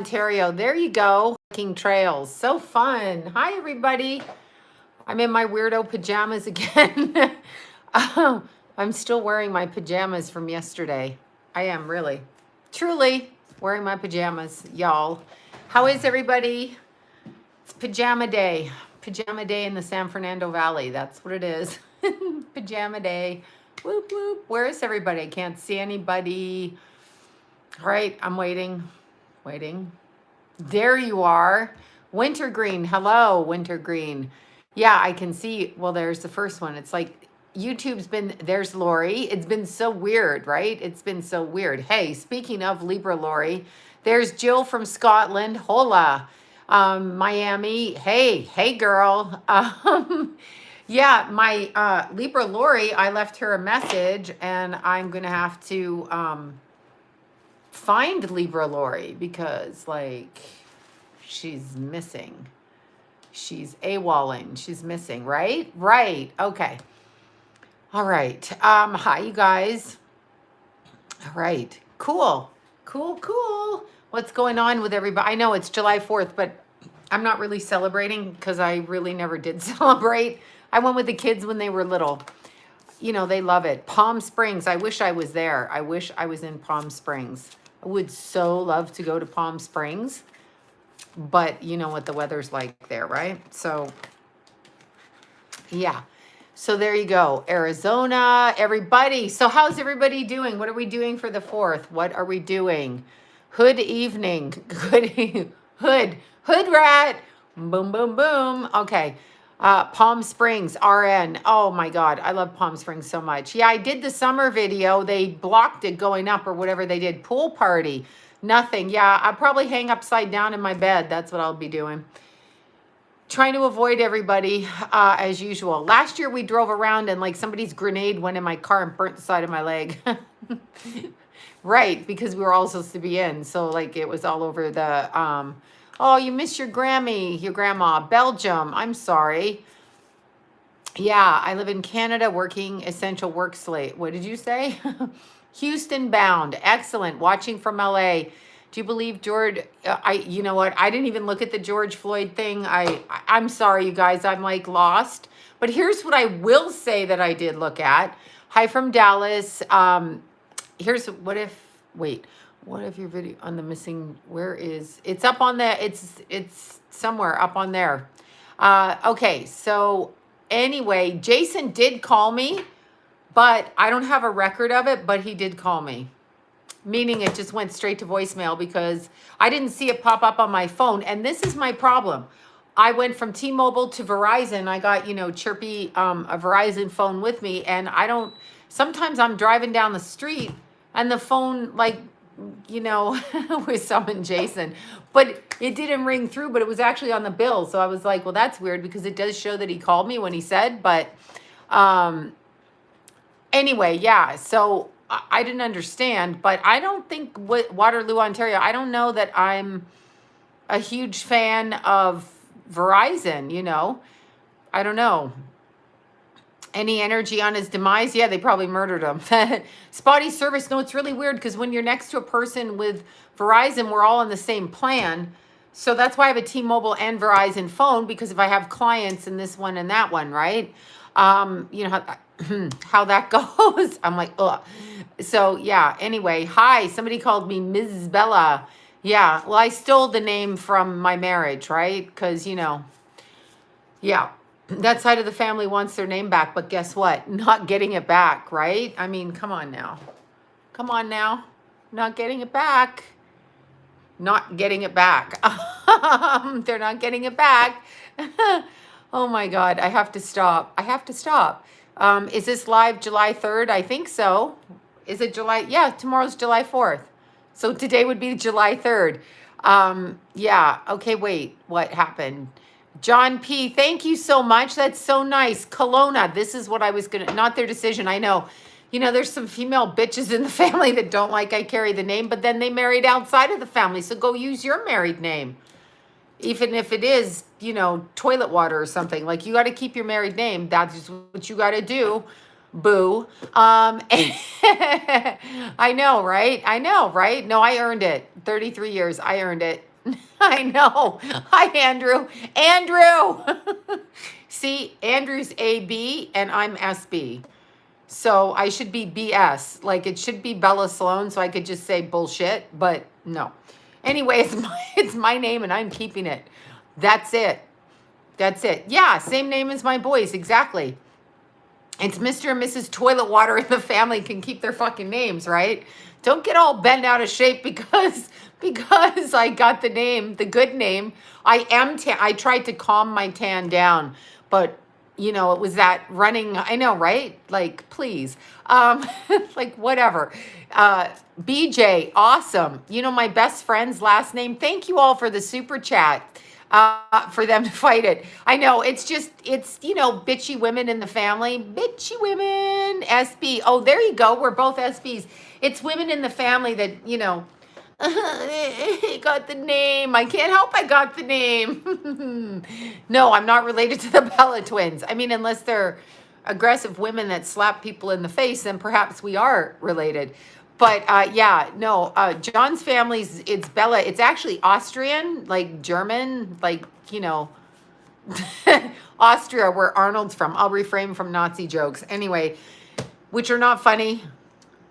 Ontario. There you go. Hiking trails. So fun. Hi, everybody. I'm in my weirdo pajamas again. I'm still wearing my pajamas from yesterday. I am really, truly wearing my pajamas, y'all. How is everybody? It's pajama day. Pajama day in the San Fernando Valley. That's what it is. Pajama day. Whoop, whoop. Where is everybody? I can't see anybody. All right, I'm waiting. There you are. Wintergreen. Hello, Wintergreen. Yeah, I can see. Well, there's the first one. It's like YouTube's been, there's Lori. It's been so weird, right? It's been so weird. Hey, speaking of Libra Lori, there's Jill from Scotland. Hola. Miami. Hey, girl. Yeah, my Libra Lori, I left her a message and I'm going to have to find Libra Lori because, like, she's missing. She's AWOLing. She's missing, right? Right. Okay. All right. Hi, you guys. All right. Cool. What's going on with everybody? I know it's July 4th, but I'm not really celebrating because I really never did celebrate. I went with the kids when they were little. You know, they love it. Palm Springs. I wish I was there. I wish I was in Palm Springs. I would so love to go to Palm Springs, but you know what the weather's like there, right? So, yeah. So there you go. Arizona, everybody. So how's everybody doing? What are we doing for the 4th? What are we doing? Hood evening. Good. Hood rat. Boom, boom, boom. Okay. Palm Springs, RN. Oh my God, I love Palm Springs so much. Yeah, I did the summer video. They blocked it going up or whatever they did. Pool party, nothing. Yeah, I'll probably hang upside down in my bed. That's what I'll be doing. Trying to avoid everybody as usual. Last year we drove around and like somebody's grenade went in my car and burnt the side of my leg. Right, because we were all supposed to be in. So like it was all over the... Oh, you miss your grandma. Belgium. I'm sorry. Yeah, I live in Canada working essential work slate. What did you say? Houston bound. Excellent. Watching from LA. Do you believe George? You know what? I didn't even look at the George Floyd thing. I'm sorry, you guys. I'm like lost. But here's what I will say that I did look at. Hi from Dallas. Here's what if, wait. What if your video on the missing, where is, it's up on the, it's somewhere up on there. Okay, so anyway, Jason did call me, but I don't have a record of it, but he did call me. Meaning it just went straight to voicemail because I didn't see it pop up on my phone. And this is my problem. I went from T-Mobile to Verizon. I got, you know, chirpy, a Verizon phone with me. And I don't, sometimes I'm driving down the street and the phone, like, you know, we summoned Jason, but it didn't ring through, but it was actually on the bill. So I was like, well, that's weird because it does show that he called me when he said, but, anyway, yeah. So I didn't understand, but I don't think Waterloo, Ontario, I don't know that I'm a huge fan of Verizon, you know, I don't know. Any energy on his demise? Yeah, they probably murdered him. Spotty service. No, it's really weird because when you're next to a person with Verizon, we're all on the same plan. So that's why I have a T-Mobile and Verizon phone, because if I have clients in this one and that one, right? You know how that goes. I'm like, ugh. So yeah, anyway, hi. Somebody called me Ms. Bella. Yeah, well, I stole the name from my marriage, right? Because, you know, yeah. That side of the family wants their name back, but guess what? Not getting it back, right? I mean, come on now. Not getting it back. Not getting it back. They're not getting it back. Oh my God, I have to stop. Is this live July 3rd? I think so. Is it July? Yeah, tomorrow's July 4th. So today would be July 3rd. Yeah, okay, wait, what happened? John P., thank you so much. That's so nice. Kelowna, this is what I was going to, not their decision. I know, you know, there's some female bitches in the family that don't like I carry the name, but then they married outside of the family. So go use your married name. Even if it is, you know, toilet water or something. Like, you got to keep your married name. That's what you got to do. Boo. I know, right? No, I earned it. 33 years. I earned it. I know. Hi, Andrew. Andrew. See, Andrew's AB and I'm SB. So I should be BS. Like it should be Bella Sloan, so I could just say bullshit, but no. Anyway, it's my name and I'm keeping it. That's it. That's it. Yeah, same name as my boys, exactly. It's Mr. and Mrs. Toilet Water in the family can keep their fucking names, right? Don't get all bent out of shape because I got the name, the good name. I tried to calm my tan down, but you know, it was that running, I know, right? Like, please. Like whatever. BJ, awesome. You know, my best friend's last name. Thank you all for the super chat. For them to fight it. I know it's you know, bitchy women in the family. Bitchy women, SB. Oh, there you go. We're both SBs. It's women in the family that, you know, got the name. I can't help I got the name. No, I'm not related to the Bella twins. I mean, unless they're aggressive women that slap people in the face, then perhaps we are related. But yeah, no, John's family's, it's Bella. It's actually Austrian, like German, like, you know, Austria, where Arnold's from. I'll refrain from Nazi jokes. Anyway, which are not funny.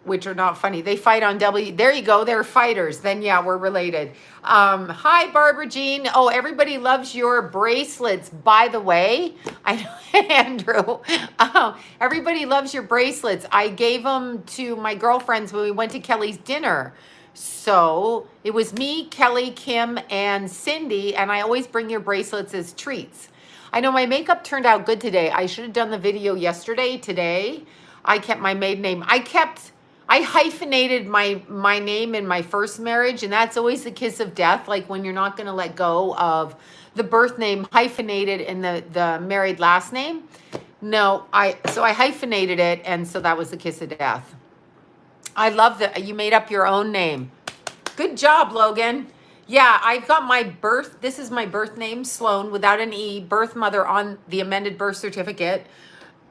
They fight on W. There you go. They're fighters. Then yeah, we're related. Hi, Barbara Jean. Oh, everybody loves your bracelets. By the way, I know, Andrew. Everybody loves your bracelets. I gave them to my girlfriends when we went to Kelly's dinner. So it was me, Kelly, Kim, and Cindy, and I always bring your bracelets as treats. I know my makeup turned out good today. I should have done the video yesterday. Today, I kept my maiden name. I hyphenated my name in my first marriage, and that's always the kiss of death. Like when you're not going to let go of the birth name hyphenated in the married last name. No, so I hyphenated it, and so that was the kiss of death. I love that you made up your own name. Good job, Logan. Yeah, I've got this is my birth name, Sloan, without an E, birth mother on the amended birth certificate.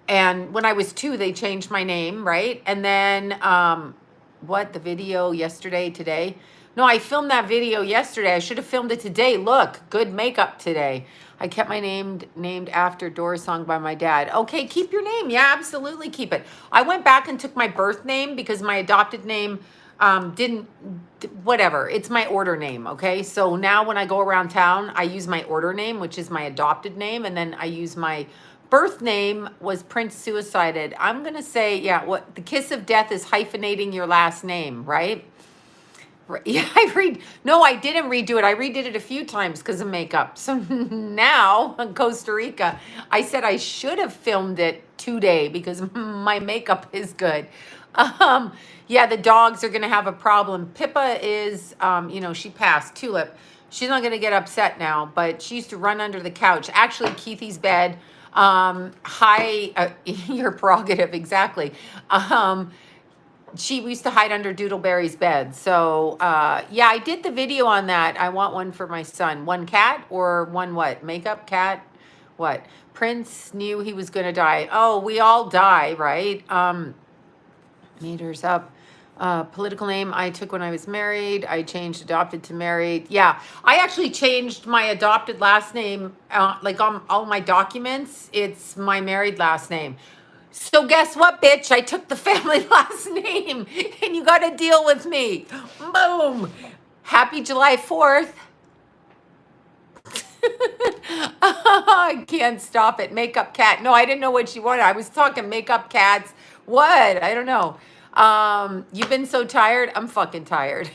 And when I was 2, they changed my name, right? And then, the video today? No, I filmed that video yesterday. I should have filmed it today. Look, good makeup today. I kept my name named after Doris song by my dad. Okay, keep your name. Yeah, absolutely keep it. I went back and took my birth name because my adopted name whatever. It's my order name, okay? So now when I go around town, I use my order name, which is my adopted name, and then I use my birth name was Prince Suicided. I'm going to say, yeah, what the kiss of death is hyphenating your last name, right? Yeah, no, I didn't redo it. I redid it a few times because of makeup. So now in Costa Rica, I said I should have filmed it today because my makeup is good. Yeah, the dogs are going to have a problem. Pippa is, you know, she passed. Tulip. She's not going to get upset now, but she used to run under the couch. Actually, Keithy's bed. Your prerogative, exactly. She used to hide under Doodleberry's bed. So, yeah, I did the video on that. I want one for my son. One cat or one what? Makeup cat? What? Prince knew he was going to die. Oh, we all die, right? Meters up. Political name I took when I was married. I changed adopted to married. Yeah, I actually changed my adopted last name. Like on all my documents, it's my married last name. So guess what, bitch? I took the family last name and you got to deal with me. Boom. Happy July 4th. I can't stop it. Makeup cat. No, I didn't know what she wanted. I was talking makeup cats. What? I don't know. You've been so tired. I'm fucking tired.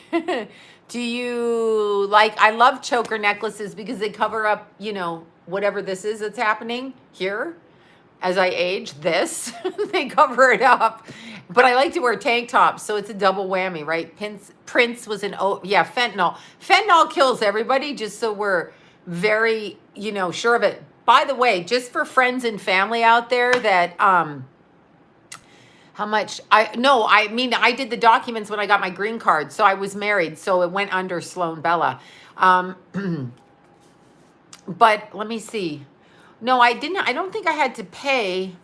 Do you like, I love choker necklaces because they cover up, you know, whatever this is that's happening here. As I age, they cover it up. But I like to wear tank tops, so it's a double whammy, right? Prince was yeah, fentanyl. Fentanyl kills everybody, just so we're very, you know, sure of it. By the way, just for friends and family out there that, how much, I did the documents when I got my green card, so I was married, so it went under Sloan Bella. But let me see. No, I didn't. I don't think I had to pay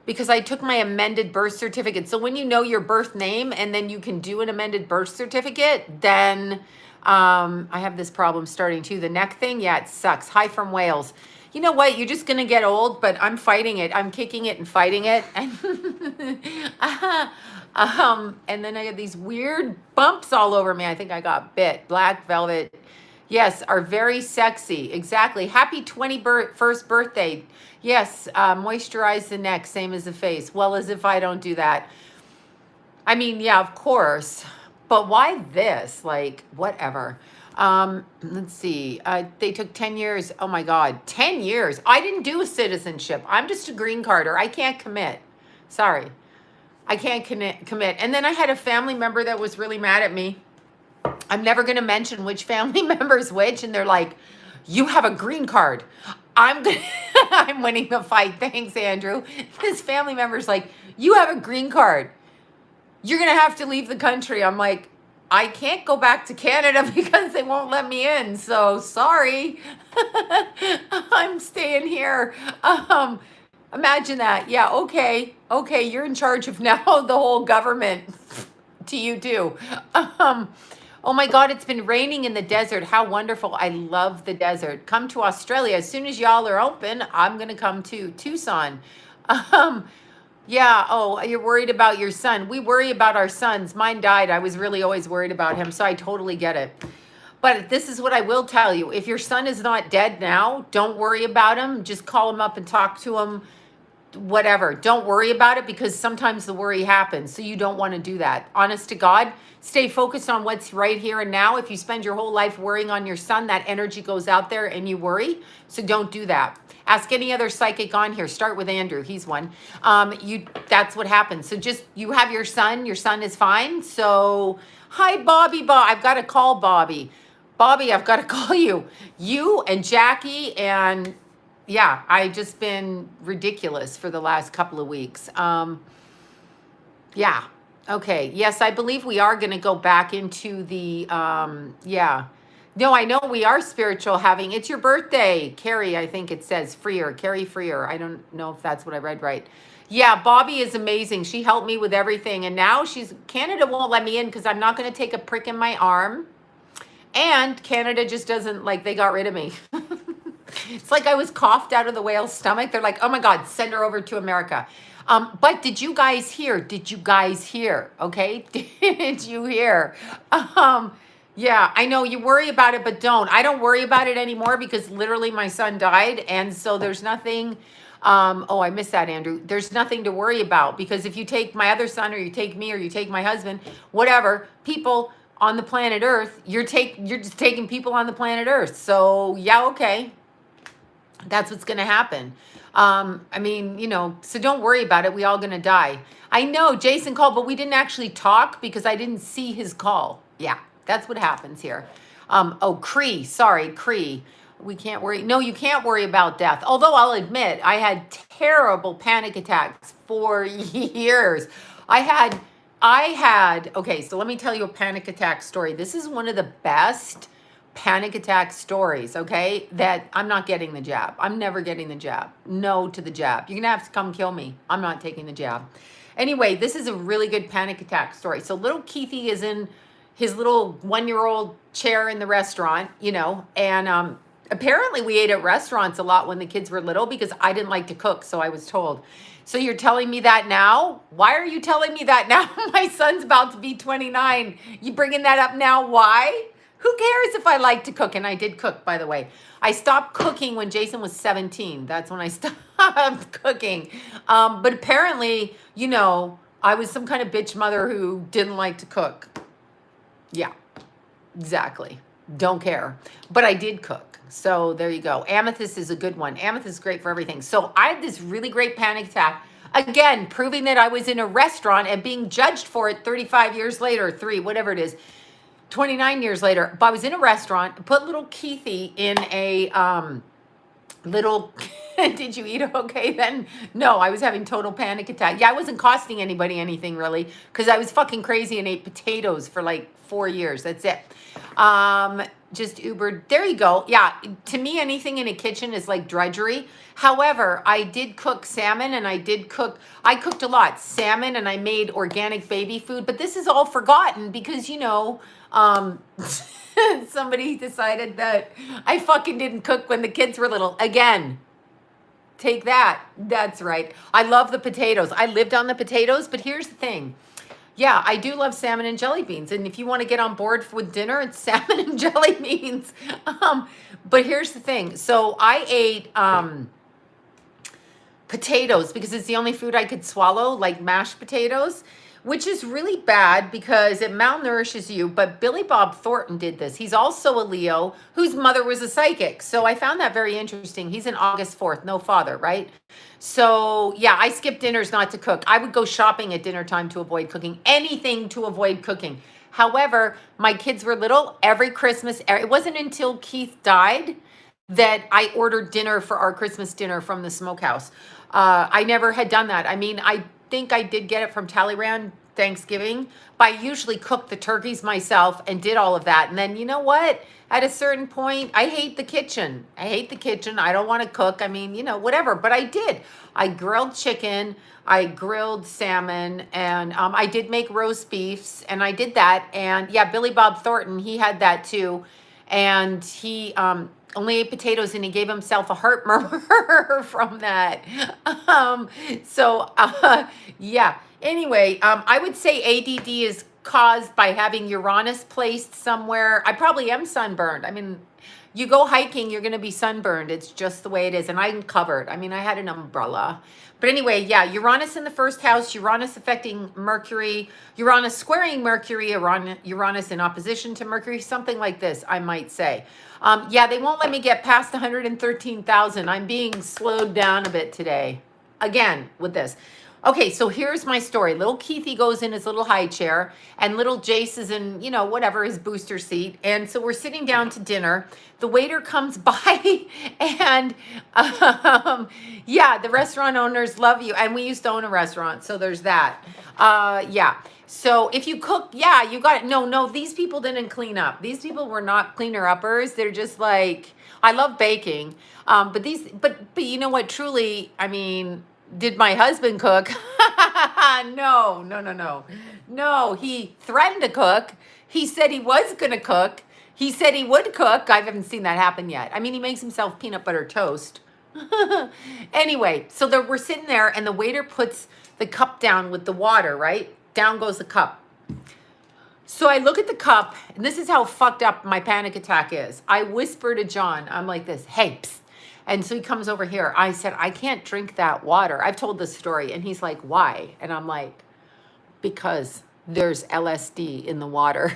because I took my amended birth certificate. So when you know your birth name and then you can do an amended birth certificate, then I have this problem starting too. The neck thing, yeah, it sucks. Hi from Wales. You know what? You're just gonna get old, but I'm fighting it. I'm kicking it and fighting it. And and then I get these weird bumps all over me. I think I got bit. Black velvet. Yes, are very sexy. Exactly. Happy 21st birthday. Yes, moisturize the neck, same as the face. Well, as if I don't do that. I mean, yeah, of course. But why this? Like, whatever. Let's see. They took 10 years. Oh my God, 10 years. I didn't do a citizenship. I'm just a green carder. I can't commit. Sorry. I can't commit. And then I had a family member that was really mad at me. I'm never going to mention which family member's which. And they're like, you have a green card. I'm winning the fight. Thanks, Andrew. His family member's like, you have a green card. You're going to have to leave the country. I'm like, I can't go back to Canada because they won't let me in. So sorry. I'm staying here. Imagine that. Yeah. Okay. Okay. You're in charge of now the whole government. To you too. Oh my God, it's been raining in the desert. How wonderful. I love the desert. Come to Australia. As soon as y'all are open, I'm going to come to Tucson. Yeah. Oh, you're worried about your son. We worry about our sons. Mine died. I was really always worried about him. So I totally get it. But this is what I will tell you. If your son is not dead now, don't worry about him. Just call him up and talk to him. Whatever. Don't worry about it because sometimes the worry happens. So you don't want to do that. Honest to God, stay focused on what's right here and now. If you spend your whole life worrying on your son, that energy goes out there and you worry. So don't do that. Ask any other psychic on here. Start with Andrew. He's one. That's what happens. So just, you have your son. Your son is fine. So, hi, Bobby. I've got to call Bobby. Bobby, I've got to call you. You and Jackie and... yeah, I just been ridiculous for the last couple of weeks. Yeah. Okay. Yes, I believe we are going to go back into the, yeah. No, I know we are spiritual having, it's your birthday, Carrie, I think it says Freer, Carrie Freer. I don't know if that's what I read right. Yeah, Bobby is amazing. She helped me with everything. And now Canada won't let me in because I'm not going to take a prick in my arm. And Canada just doesn't, like, they got rid of me. It's like I was coughed out of the whale's stomach. They're like, oh my God, send her over to America. But did you guys hear? Did you guys hear? Okay. Did you hear? Yeah, I know you worry about it, but don't. I don't worry about it anymore because literally my son died. And so there's nothing. Oh, I missed that, Andrew. There's nothing to worry about because if you take my other son or you take me or you take my husband, whatever, people on the planet Earth, you're just taking people on the planet Earth. So yeah, okay. That's what's going to happen. I mean, you know, so don't worry about it. We all going to die. I know Jason called, but we didn't actually talk because I didn't see his call. Yeah, that's what happens here. Oh, Cree. Sorry, Cree. We can't worry. No, you can't worry about death. Although I'll admit I had terrible panic attacks for years. I had, okay, so let me tell you a panic attack story. This is one of the best panic attack stories, okay, that I'm not getting the jab. I'm never getting the jab. No to the jab. You're going to have to come kill me. I'm not taking the jab. Anyway, this is a really good panic attack story. So little Keithy is in his little 1-year-old chair in the restaurant, you know, and apparently we ate at restaurants a lot when the kids were little because I didn't like to cook, so I was told. So you're telling me that now? Why are you telling me that now? My son's about to be 29. You bringing that up now? Why? Who cares if I like to cook? And I did cook, by the way. I stopped cooking when Jason was 17. That's when I stopped cooking. But apparently, you know, I was some kind of bitch mother who didn't like to cook. Yeah, exactly. Don't care. But I did cook. So there you go. Amethyst is a good one. Amethyst is great for everything. So I had this really great panic attack. Again, proving that I was in a restaurant and being judged for it 35 years later, whatever it is. 29 years later, but I was in a restaurant, put little Keithy in a little, did you eat okay then? No, I was having total panic attack. Yeah, I wasn't costing anybody anything really because I was fucking crazy and ate potatoes for like 4 years. That's it. Just Ubered. There you go. Yeah, to me, anything in a kitchen is like drudgery. However, I did cook salmon and I cooked a lot. Salmon and I made organic baby food, but this is all forgotten because, you know, Somebody decided that I fucking didn't cook when the kids were little. Again, take that. That's right. I love the potatoes. I lived on the potatoes, but here's the thing. Yeah, I do love salmon and jelly beans. And if you want to get on board with dinner, it's salmon and jelly beans. But here's the thing. So I ate potatoes because it's the only food I could swallow, like mashed potatoes, which is really bad because it malnourishes you. But Billy Bob Thornton did this. He's also a Leo whose mother was a psychic. So I found that very interesting. He's an August 4th, no father, right? So yeah, I skip dinners not to cook. I would go shopping at dinner time to avoid cooking, anything to avoid cooking. However, my kids were little. Every Christmas, it wasn't until Keith died that I ordered dinner for our Christmas dinner from the smokehouse. I never had done that. I mean, I think I did get it from Talleyrand Thanksgiving, but I usually cooked the turkeys myself and did all of that. And then, you know what? At a certain point, I hate the kitchen. I hate the kitchen. I don't want to cook. I mean, you know, whatever. But I did. I grilled chicken. I grilled salmon. And I did make roast beefs. And I did that. And yeah, Billy Bob Thornton, he had that too. And he only ate potatoes and he gave himself a heart murmur from that. Yeah. Anyway, I would say ADD is caused by having Uranus placed somewhere. I probably am sunburned. I mean, you go hiking, you're going to be sunburned. It's just the way it is. And I'm covered. I mean, I had an umbrella. But anyway, yeah, Uranus in the first house, Uranus affecting Mercury, Uranus squaring Mercury, Uranus in opposition to Mercury, something like this, I might say. Yeah, they won't let me get past 113,000. I'm being slowed down a bit today. Again, with this. Okay, so here's my story. Little Keithy goes in his little high chair, and little Jace is in, you know, whatever, his booster seat. And so we're sitting down to dinner. The waiter comes by, and yeah, the restaurant owners love you. And we used to own a restaurant, so there's that. Yeah. So if you cook, yeah, you got it. No, these people didn't clean up. These people were not cleaner-uppers. They're just like, I love baking. But you know what, truly, I mean, did my husband cook? No. No, he threatened to cook. He said he was going to cook. He said he would cook. I haven't seen that happen yet. I mean, he makes himself peanut butter toast. Anyway, so we're sitting there and the waiter puts the cup down with the water, right? Down goes the cup. So I look at the cup, and this is how fucked up my panic attack is. I whisper to John, I'm like this, hey, psst. And so he comes over here. I said, I can't drink that water. I've told this story. And he's like, why? And I'm like, because there's LSD in the water.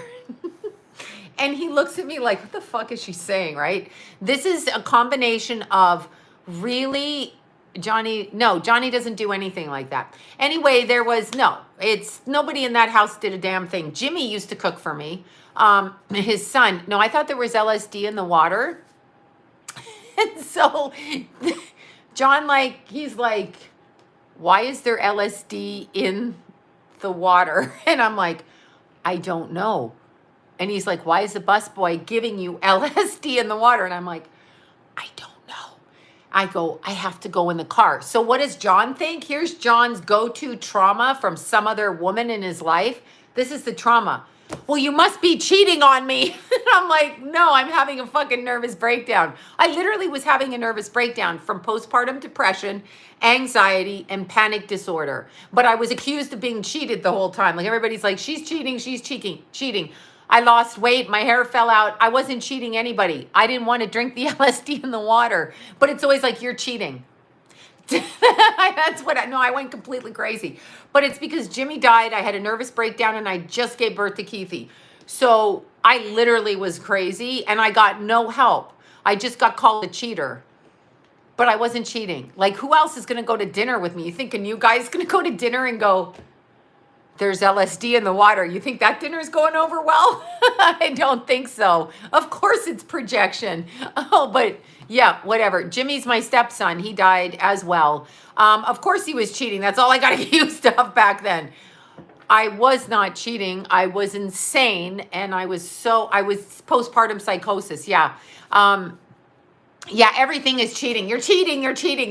And he looks at me like, what the fuck is she saying, right? This is a combination of really... Johnny doesn't do anything like that. Anyway, nobody in that house did a damn thing. Jimmy used to cook for me. His son, no, I thought there was LSD in the water. And so John, he's like, why is there LSD in the water? And I'm like, I don't know. And he's like, why is the busboy giving you LSD in the water? And I'm like, I don't know. I go, I have to go in the car. So what does John think? Here's John's go-to trauma from some other woman in his life. This is the trauma. Well, you must be cheating on me. And I'm like, no, I'm having a fucking nervous breakdown. I literally was having a nervous breakdown from postpartum depression, anxiety, and panic disorder. But I was accused of being cheated the whole time. Like everybody's like, she's cheating. I lost weight. My hair fell out. I wasn't cheating anybody. I didn't want to drink the LSD in the water. But it's always like, you're cheating. I went completely crazy. But it's because Jimmy died. I had a nervous breakdown and I just gave birth to Keithy. So I literally was crazy and I got no help. I just got called a cheater. But I wasn't cheating. Like, who else is going to go to dinner with me? You think a new guy's going to go to dinner and go, there's LSD in the water. You think that dinner is going over well? I don't think so. Of course it's projection. Oh, but yeah, whatever. Jimmy's my stepson. He died as well. Of course he was cheating. That's all I got accused of back then. I was not cheating. I was insane. And I was postpartum psychosis. Yeah. Yeah, everything is cheating. You're cheating.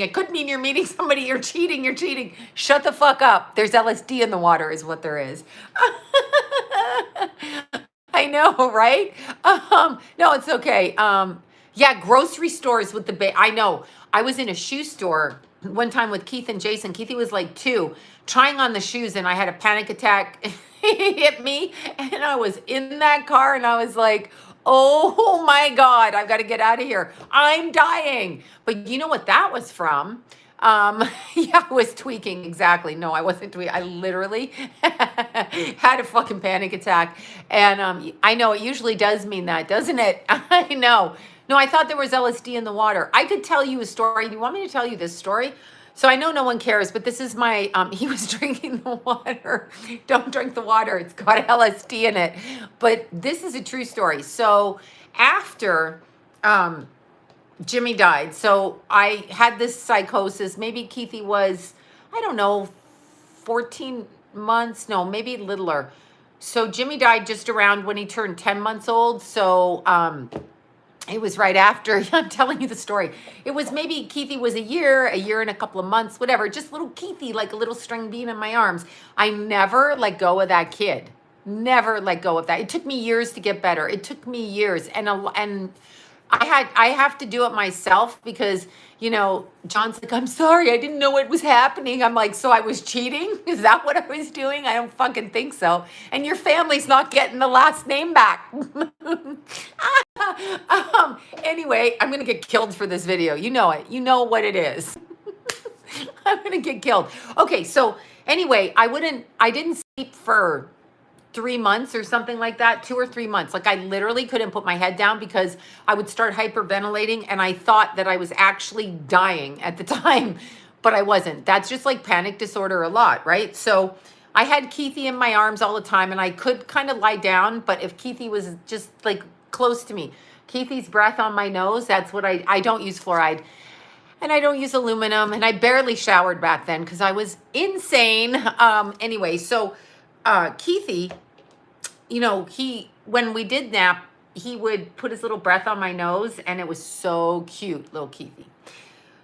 It could mean you're meeting somebody. You're cheating. Shut the fuck up. There's LSD in the water is what there is. I know, right? No, it's okay. Yeah, grocery stores with the I know. I was in a shoe store one time with Keith and Jason. Keithy was like 2, trying on the shoes, and I had a panic attack. He hit me, and I was in that car, and I was like, oh my God, I've got to get out of here. I'm dying. But you know what that was from? Yeah, I was tweaking. Exactly. No, I wasn't tweaking. I literally had a fucking panic attack. And I know it usually does mean that, doesn't it? I know. No, I thought there was LSD in the water. I could tell you a story. Do you want me to tell you this story? So I know no one cares, but this is my, he was drinking the water. Don't drink the water. It's got LSD in it. But this is a true story. So after, Jimmy died. So I had this psychosis. Maybe Keithy was, I don't know, 14 months. No, maybe littler. So Jimmy died just around when he turned 10 months old. So it was right after. I'm telling you the story. It was maybe Keithy was a year and a couple of months, whatever. Just little Keithy, like a little string bean in my arms. I never let go of that kid. Never let go of that. It took me years to get better. It took me years. And I have to do it myself because, you know, John's like, I'm sorry, I didn't know what was happening. I'm like, so I was cheating? Is that what I was doing? I don't fucking think so. And your family's not getting the last name back. Anyway, I'm going to get killed for this video. You know it. You know what it is. I'm going to get killed. Okay, so anyway, I didn't sleep for 3 months or something like that, 2 or 3 months. Like I literally couldn't put my head down because I would start hyperventilating and I thought that I was actually dying at the time, but I wasn't. That's just like panic disorder a lot, right? So I had Keithy in my arms all the time and I could kind of lie down, but if Keithy was just like close to me, Keithy's breath on my nose, that's what I don't use fluoride and I don't use aluminum and I barely showered back then because I was insane. Anyway, so Keithy, you know, when we did nap, he would put his little breath on my nose and it was so cute, little Keithy.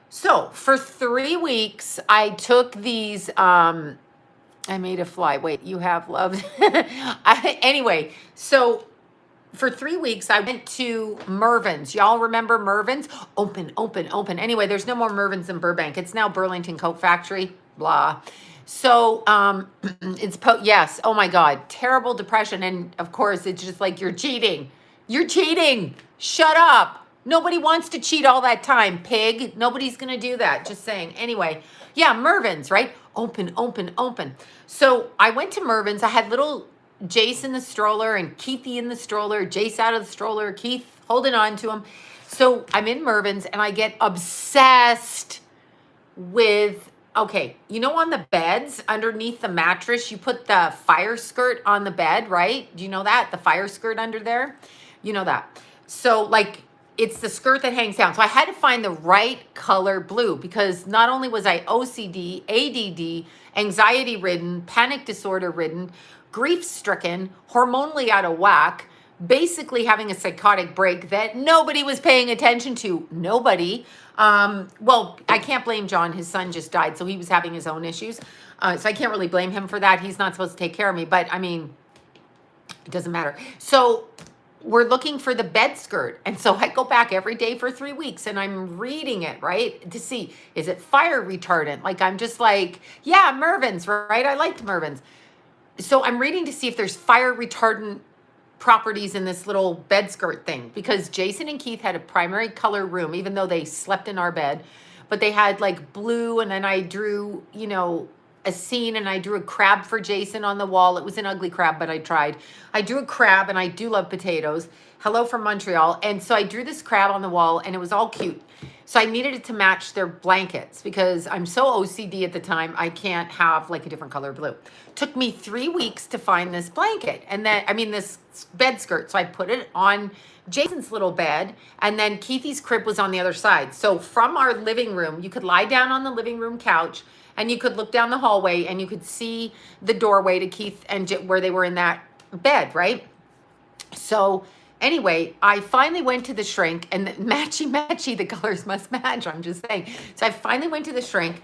So for 3 weeks, I took these, I made a fly. Wait, you have love. Anyway, so for 3 weeks, I went to Mervyn's. Y'all remember Mervyn's? Open, open, open. Anyway, there's no more Mervyn's in Burbank. It's now Burlington Coat Factory, blah. So, yes. Oh my God. Terrible depression. And of course, it's just like, you're cheating. You're cheating. Shut up. Nobody wants to cheat all that time, pig. Nobody's going to do that. Just saying. Anyway, yeah, Mervyn's, right? Open, open, open. So I went to Mervyn's. I had little Jace in the stroller and Keithy in the stroller, Jace out of the stroller, Keith holding on to him. So I'm in Mervyn's and I get obsessed with, okay, you know, on the beds underneath the mattress, you put the fire skirt on the bed, right? Do you know that? The fire skirt under there? You know that. So like, it's the skirt that hangs down. So I had to find the right color blue because not only was I OCD, ADD, anxiety ridden, panic disorder ridden, grief stricken, hormonally out of whack, basically having a psychotic break that nobody was paying attention to. Nobody. Well, I can't blame John. His son just died, so he was having his own issues. So I can't really blame him for that. He's not supposed to take care of me, but I mean, it doesn't matter. So we're looking for the bed skirt. And so I go back every day for 3 weeks and I'm reading it, right? To see, is it fire retardant? Like, I'm just like, yeah, Mervyn's, right? I liked Mervyn's. So I'm reading to see if there's fire retardant properties in this little bed skirt thing because Jason and Keith had a primary color room, even though they slept in our bed, but they had like blue. And then I drew, you know, a scene and I drew a crab for Jason on the wall. It was an ugly crab, but I tried. I drew a crab and I do love potatoes. Hello from Montreal. And so I drew this crab on the wall and it was all cute. So I needed it to match their blankets because I'm so OCD at the time. I can't have like a different color blue. Took me 3 weeks to find this blanket and then, I mean, this bed skirt. So I put it on Jason's little bed and then Keithy's crib was on the other side. So from our living room, you could lie down on the living room couch and you could look down the hallway and you could see the doorway to Keith and where they were in that bed, right? So anyway, I finally went to the shrink and matchy, the colors must match. I'm just saying. So I finally went to the shrink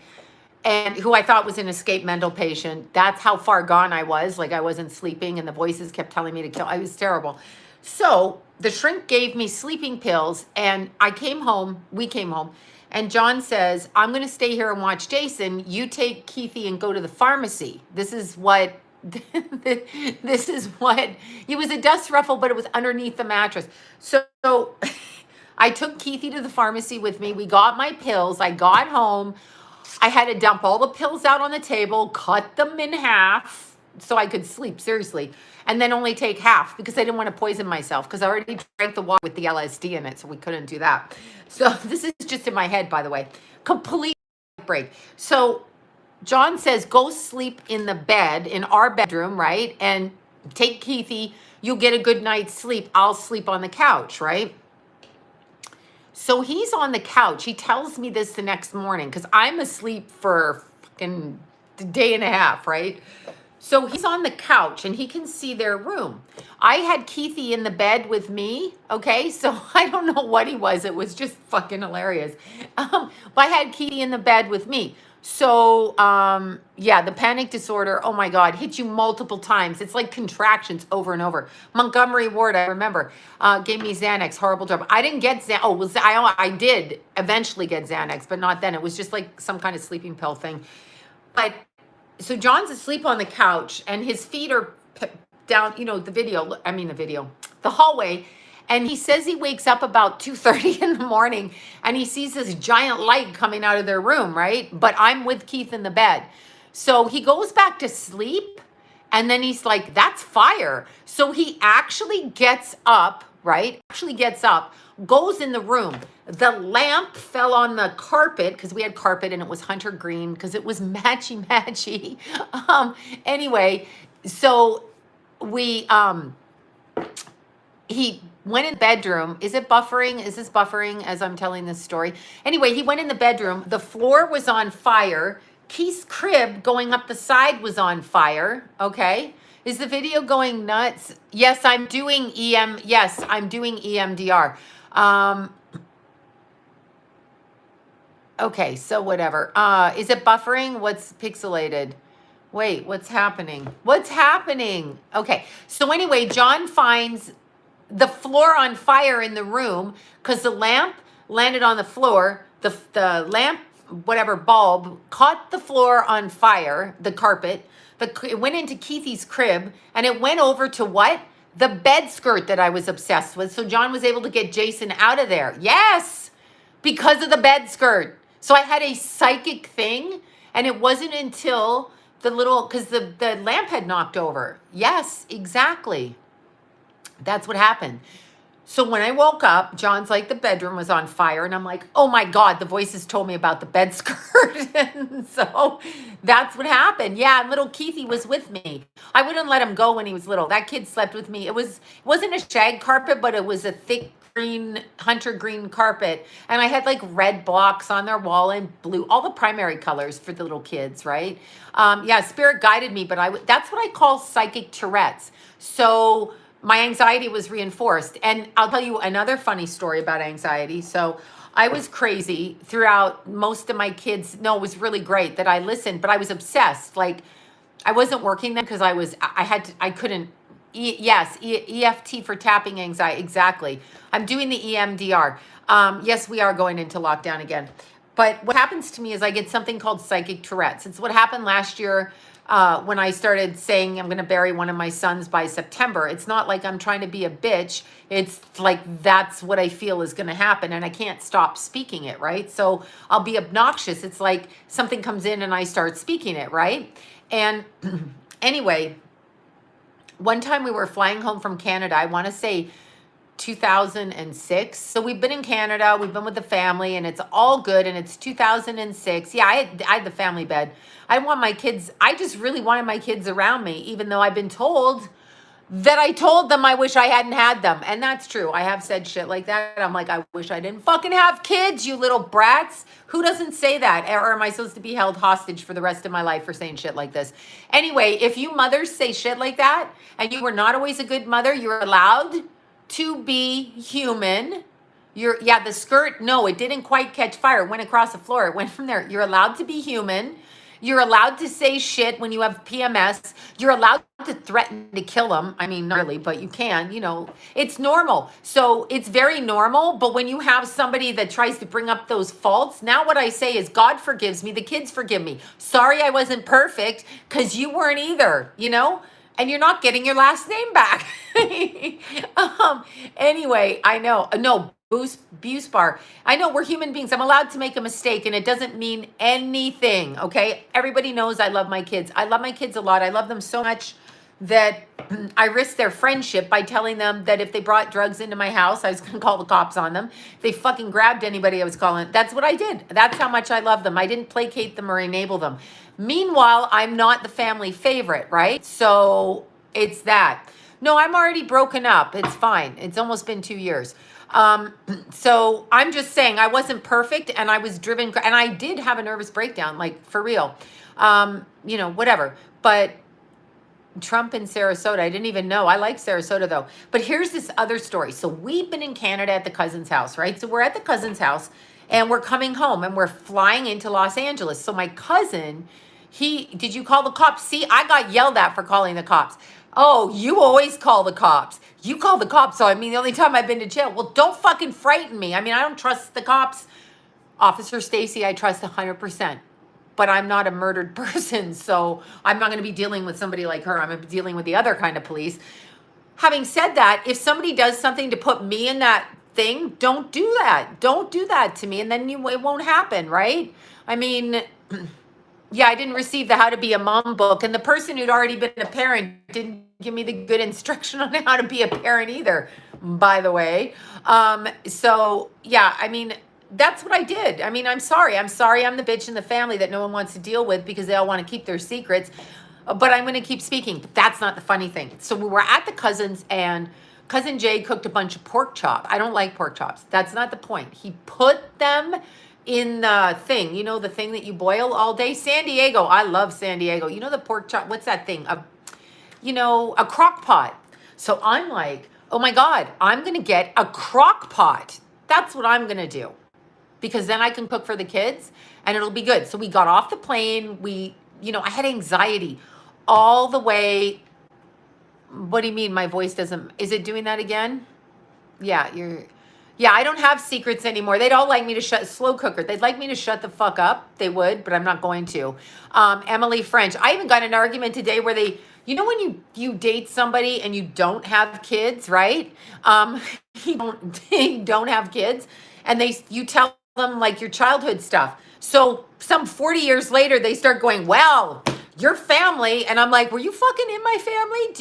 and who I thought was an escaped mental patient. That's how far gone I was. Like I wasn't sleeping and the voices kept telling me to kill. I was terrible. So the shrink gave me sleeping pills and I came home, we came home, and John says, I'm going to stay here and watch Jason. You take Keithy and go to the pharmacy. This is what, this is what, it was a dust ruffle, but it was underneath the mattress. So I took Keithy to the pharmacy with me. We got my pills. I got home. I had to dump all the pills out on the table, cut them in half so I could sleep, seriously, and then only take half because I didn't want to poison myself because I already drank the water with the LSD in it, so we couldn't do that. So this is just in my head, by the way. Complete break. So John says, go sleep in the bed, in our bedroom, right? And take Keithy. You'll get a good night's sleep. I'll sleep on the couch, right? So he's on the couch. He tells me this the next morning because I'm asleep for fucking a day and a half, right? So he's on the couch and he can see their room. I had Keithy in the bed with me, okay? So I don't know what he was. It was just fucking hilarious. But I had Keithy in the bed with me. So, yeah, the panic disorder, oh my God, hit you multiple times. It's like contractions over and over. Montgomery Ward, I remember, gave me Xanax, horrible job. I didn't get Xanax. Oh, I did eventually get Xanax, but not then. It was just like some kind of sleeping pill thing. But so John's asleep on the couch and his feet are down, you know, the hallway. And he says he wakes up about 2:30 in the morning and he sees this giant light coming out of their room, right? But I'm with Keith in the bed. So he goes back to sleep and then he's like, that's fire. So he actually gets up, right? Goes in the room. The lamp fell on the carpet because we had carpet and it was hunter green because it was matchy. Anyway, so he went in the bedroom. Is it buffering? Is this buffering as I'm telling this story? Anyway, he went in the bedroom. The floor was on fire. Keith's crib going up the side was on fire. Okay. Is the video going nuts? Yes, I'm doing EMDR. Okay, so whatever. Is it buffering? What's pixelated? Wait, what's happening? Okay, so anyway, John finds the floor on fire in the room because the lamp landed on the floor. The lamp, whatever bulb, caught the floor on fire, the carpet. It went into Keithy's crib and it went over to what? The bed skirt that I was obsessed with. So John was able to get Jason out of there. Yes, because of the bed skirt. So I had a psychic thing and it wasn't until because the lamp had knocked over. Yes, exactly. That's what happened. So when I woke up, John's like, the bedroom was on fire. And I'm like, oh my God, the voices told me about the bed skirt. And so that's what happened. Yeah, and little Keithy was with me. I wouldn't let him go when he was little. That kid slept with me. It wasn't a shag carpet, but it was a thick green, hunter green carpet. And I had like red blocks on their wall and blue, all the primary colors for the little kids, right? Yeah, spirit guided me, but that's what I call psychic Tourette's. So my anxiety was reinforced. And I'll tell you another funny story about anxiety. So I was crazy throughout most of my kids. No, it was really great that I listened, but I was obsessed. Like I wasn't working then because I couldn't. EFT for tapping anxiety. Exactly. I'm doing the EMDR. Yes, we are going into lockdown again. But what happens to me is I get something called psychic Tourette's. It's what happened last year. When I started saying I'm going to bury one of my sons by September. It's not like I'm trying to be a bitch. It's like that's what I feel is going to happen and I can't stop speaking it, right? So I'll be obnoxious. It's like something comes in and I start speaking it, right? And anyway, one time we were flying home from Canada, I want to say 2006. So we've been in Canada, we've been with the family and it's all good and it's 2006. Yeah, I had the family bed. I just really wanted my kids around me, even though I've been told that I told them I wish I hadn't had them. And that's true. I have said shit like that. I'm like, I wish I didn't fucking have kids, you little brats. Who doesn't say that? Or am I supposed to be held hostage for the rest of my life for saying shit like this? Anyway, if you mothers say shit like that and you were not always a good mother, you're allowed to be human. Yeah, the skirt, no, it didn't quite catch fire. It went across the floor. It went from there. You're allowed to be human. You're allowed to say shit when you have PMS. You're allowed to threaten to kill them. I mean, not really, but you can, it's normal. So it's very normal. But when you have somebody that tries to bring up those faults, now what I say is God forgives me. The kids forgive me. Sorry I wasn't perfect because you weren't either, and you're not getting your last name back. Anyway, I know. No, Boost Bar. I know we're human beings. I'm allowed to make a mistake and it doesn't mean anything. Okay. Everybody knows I love my kids. I love my kids a lot. I love them so much that I risked their friendship by telling them that if they brought drugs into my house, I was going to call the cops on them. If they fucking grabbed anybody, I was calling. That's what I did. That's how much I love them. I didn't placate them or enable them. Meanwhile, I'm not the family favorite, right? So it's that. No, I'm already broken up. It's fine. It's almost been 2 years. So I'm just saying I wasn't perfect and I was driven and I did have a nervous breakdown, like for real. Whatever. But Trump in Sarasota, I didn't even know. I like Sarasota though. But here's this other story. So we've been in Canada at the cousin's house, right? So we're at the cousin's house and we're coming home and we're flying into Los Angeles. So my cousin, did you call the cops? See, I got yelled at for calling the cops. Oh, you always call the cops. You call the cops. So, the only time I've been to jail. Well, don't fucking frighten me. I don't trust the cops. Officer Stacy, I trust 100%. But I'm not a murdered person. So I'm not going to be dealing with somebody like her. I'm going to be dealing with the other kind of police. Having said that, if somebody does something to put me in that thing, don't do that. Don't do that to me. And then it won't happen, right? Yeah, I didn't receive the How to Be a Mom book. And the person who'd already been a parent didn't give me the good instruction on how to be a parent either, by the way. So, yeah, that's what I did. I'm sorry. I'm sorry I'm the bitch in the family that no one wants to deal with because they all want to keep their secrets. But I'm going to keep speaking. But that's not the funny thing. So we were at the cousins and Cousin Jay cooked a bunch of pork chop. I don't like pork chops. That's not the point. He put them in the thing, the thing that you boil all day. San Diego. I love San Diego. The pork chop. What's that thing? A crock pot. So I'm like, oh my God, I'm going to get a crock pot. That's what I'm going to do. Because then I can cook for the kids and it'll be good. So we got off the plane. I had anxiety all the way. What do you mean? My voice is it doing that again? Yeah, I don't have secrets anymore. They'd all like me to slow cooker. They'd like me to shut the fuck up. They would, but I'm not going to. Emily French. I even got an argument today where when you date somebody and you don't have kids, right? You don't have kids and you tell them like your childhood stuff. So some 40 years later, they start going, well, your family. And I'm like, were you fucking in my family?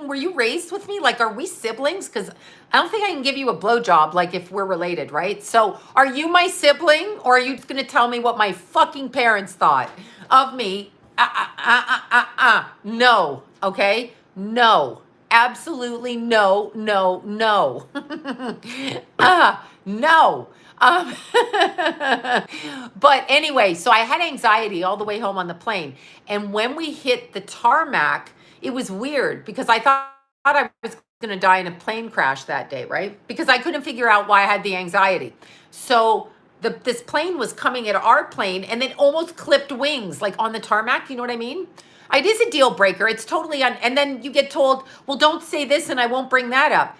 Were you raised with me? Like, are we siblings? Because I don't think I can give you a blowjob, like if we're related, right? So are you my sibling or are you going to tell me what my fucking parents thought of me? No. Okay. No, absolutely no. No. But anyway, so I had anxiety all the way home on the plane. And when we hit the tarmac, it was weird because I thought I was going to die in a plane crash that day, right? Because I couldn't figure out why I had the anxiety. So this plane was coming at our plane and then almost clipped wings, like on the tarmac. You know what I mean? It is a deal breaker. It's totally and then you get told, well, don't say this and I won't bring that up.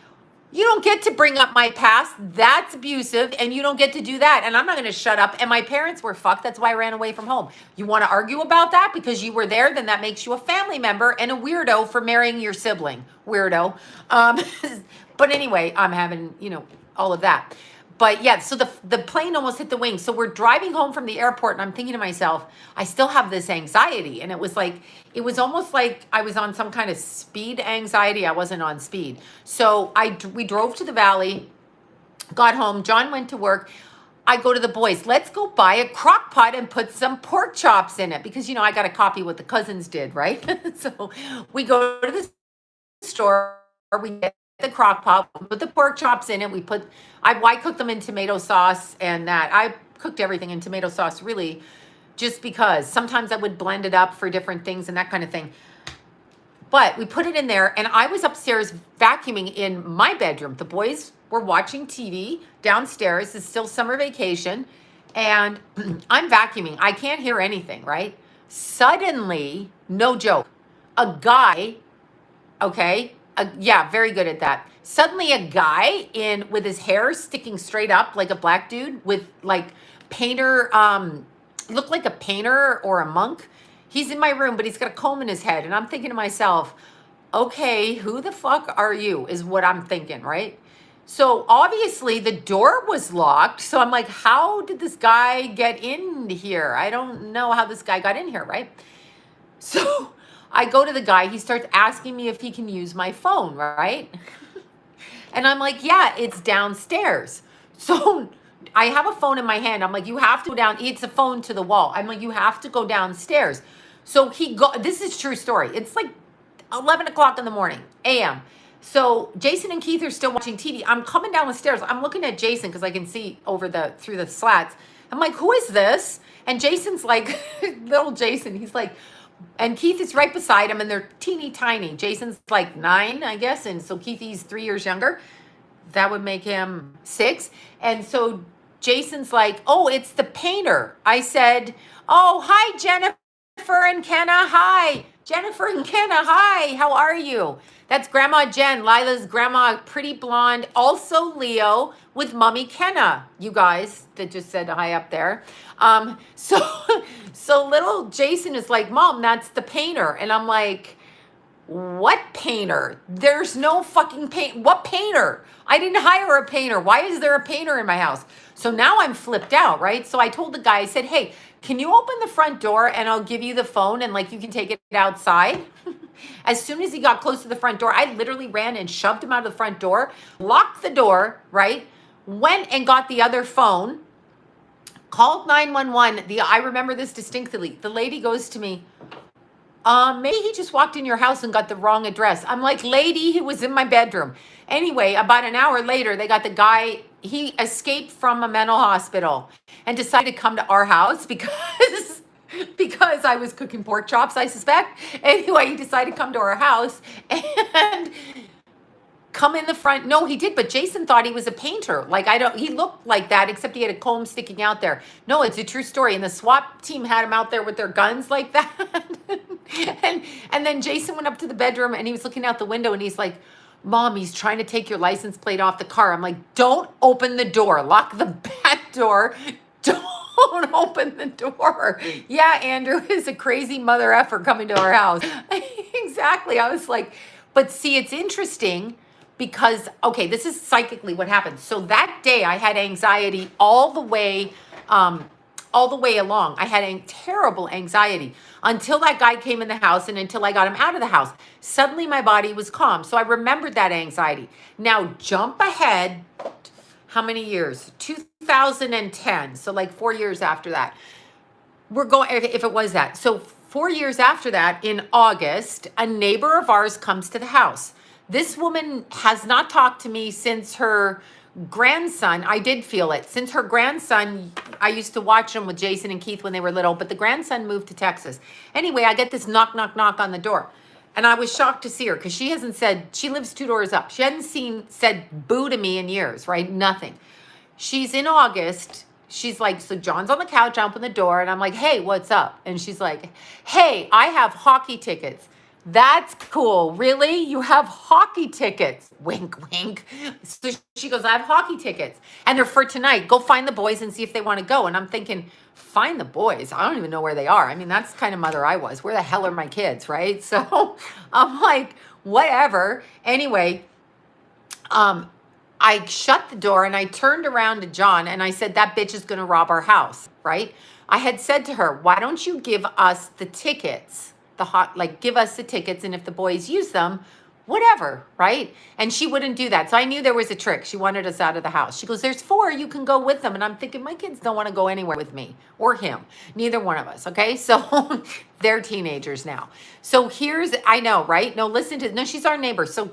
You don't get to bring up my past. That's abusive, and you don't get to do that. And I'm not going to shut up. And my parents were fucked. That's why I ran away from home. You want to argue about that because you were there? Then that makes you a family member and a weirdo for marrying your sibling. Weirdo. But anyway, I'm having, all of that. But yeah, so the plane almost hit the wing. So we're driving home from the airport and I'm thinking to myself, I still have this anxiety. And it was almost like I was on some kind of speed anxiety. I wasn't on speed. So we drove to the valley, got home. John went to work. I go to the boys, let's go buy a crock pot and put some pork chops in it. Because, I got to copy what the cousins did, right? So we go to the store, we get the crock pot, we put the pork chops in it. I cooked them in tomato sauce and that. I cooked everything in tomato sauce really just because sometimes I would blend it up for different things and that kind of thing. But we put it in there, and I was upstairs vacuuming in my bedroom. The boys were watching TV downstairs. It's still summer vacation, and I'm vacuuming. I can't hear anything, right? Suddenly, no joke, a guy, okay, yeah, very good at that. Suddenly a guy with his hair sticking straight up like a black dude with like painter, looked like a painter or a monk. He's in my room, but he's got a comb in his head. And I'm thinking to myself, okay, who the fuck are you is what I'm thinking, right? So obviously the door was locked. So I'm like, how did this guy get in here? I don't know how this guy got in here, right? So I go to the guy. He starts asking me if he can use my phone, right? And I'm like, yeah, it's downstairs. So I have a phone in my hand. I'm like, you have to go down. It's a phone to the wall. I'm like, you have to go downstairs. So this is true story. It's like 11 o'clock in the morning, a.m. So Jason and Keith are still watching TV. I'm coming down the stairs. I'm looking at Jason because I can see through the slats. I'm like, who is this? And Jason's like, little Jason. He's like, and Keith is right beside him, and they're teeny tiny. Jason's like 9, I guess, and so Keith's 3 years younger. That would make him 6. And so Jason's like, oh, it's the painter. I said, oh, hi, Jennifer and Kenna. Hi, Jennifer and Kenna. Hi, how are you? That's Grandma Jen, Lila's grandma, pretty blonde, also Leo with Mommy Kenna. You guys that just said hi up there. So little Jason is like, Mom, that's the painter. And I'm like, what painter? There's no fucking paint. What painter? I didn't hire a painter. Why is there a painter in my house? So now I'm flipped out, right? So I told the guy, I said, hey, can you open the front door and I'll give you the phone and like you can take it outside? As soon as he got close to the front door, I literally ran and shoved him out of the front door, locked the door, right? Went and got the other phone, called 911. I remember this distinctly. The lady goes to me, maybe he just walked in your house and got the wrong address. I'm like, lady, he was in my bedroom. Anyway, about an hour later, they got the guy, he escaped from a mental hospital and decided to come to our house because I was cooking pork chops, I suspect. Anyway, he decided to come to our house and come in the front. No, he did, but Jason thought he was a painter. Like, he looked like that, except he had a comb sticking out there. No, it's a true story. And the SWAT team had him out there with their guns like that. and then Jason went up to the bedroom and he was looking out the window and he's like, Mom, he's trying to take your license plate off the car. I'm like, don't open the door. Lock the back door. Don't open the door. Yeah, Andrew is a crazy mother effer coming to our house. Exactly. I was like, but see, it's interesting because, okay, this is psychically what happened. So that day I had anxiety all the way along. I had terrible anxiety until that guy came in the house and until I got him out of the house. Suddenly my body was calm. So I remembered that anxiety. Now jump ahead. How many years? 2010. So like 4 years after that. We're going, if it was that. So 4 years after that, in August, a neighbor of ours comes to the house. This woman has not talked to me since her grandson. I did feel it. Since her grandson, I used to watch them with Jason and Keith when they were little, but the grandson moved to Texas. Anyway, I get this knock, knock, knock on the door. And I was shocked to see her because she hasn't said, she lives 2 doors up. She hadn't said boo to me in years, right? Nothing. She's in August. She's like, so John's on the couch, I open the door and I'm like, hey, what's up? And she's like, hey, I have hockey tickets. That's cool. Really? You have hockey tickets? Wink, wink. So she goes, I have hockey tickets and they're for tonight. Go find the boys and see if they want to go. And I'm thinking, find the boys. I don't even know where they are. I mean, that's the kind of mother I was. Where the hell are my kids, right? So I'm like, whatever. Anyway, I shut the door and I turned around to John and I said, that bitch is going to rob our house, right? I had said to her, why don't you give us the tickets? Give us the tickets, and if the boys use them, whatever, right? And she wouldn't do that. So I knew there was a trick. She wanted us out of the house. She goes, there's 4, you can go with them. And I'm thinking, my kids don't want to go anywhere with me or him. Neither one of us, okay? So they're teenagers now. So I know, right? No, she's our neighbor. So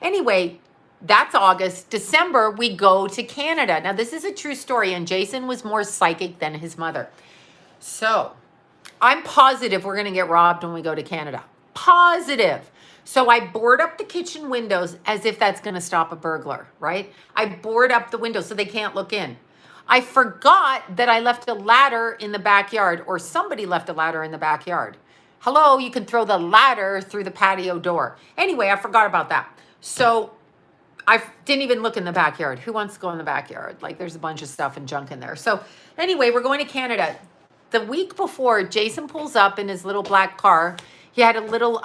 anyway, that's August. December, we go to Canada. Now, this is a true story, and Jason was more psychic than his mother. So I'm positive we're going to get robbed when we go to Canada. Positive. So I board up the kitchen windows as if that's going to stop a burglar, right? I board up the windows so they can't look in. I forgot that I left a ladder in the backyard, or somebody left a ladder in the backyard. Hello, you can throw the ladder through the patio door. Anyway, I forgot about that. So I didn't even look in the backyard. Who wants to go in the backyard? Like, there's a bunch of stuff and junk in there. So anyway, we're going to Canada. The week before, Jason pulls up in his little black car. He had a little,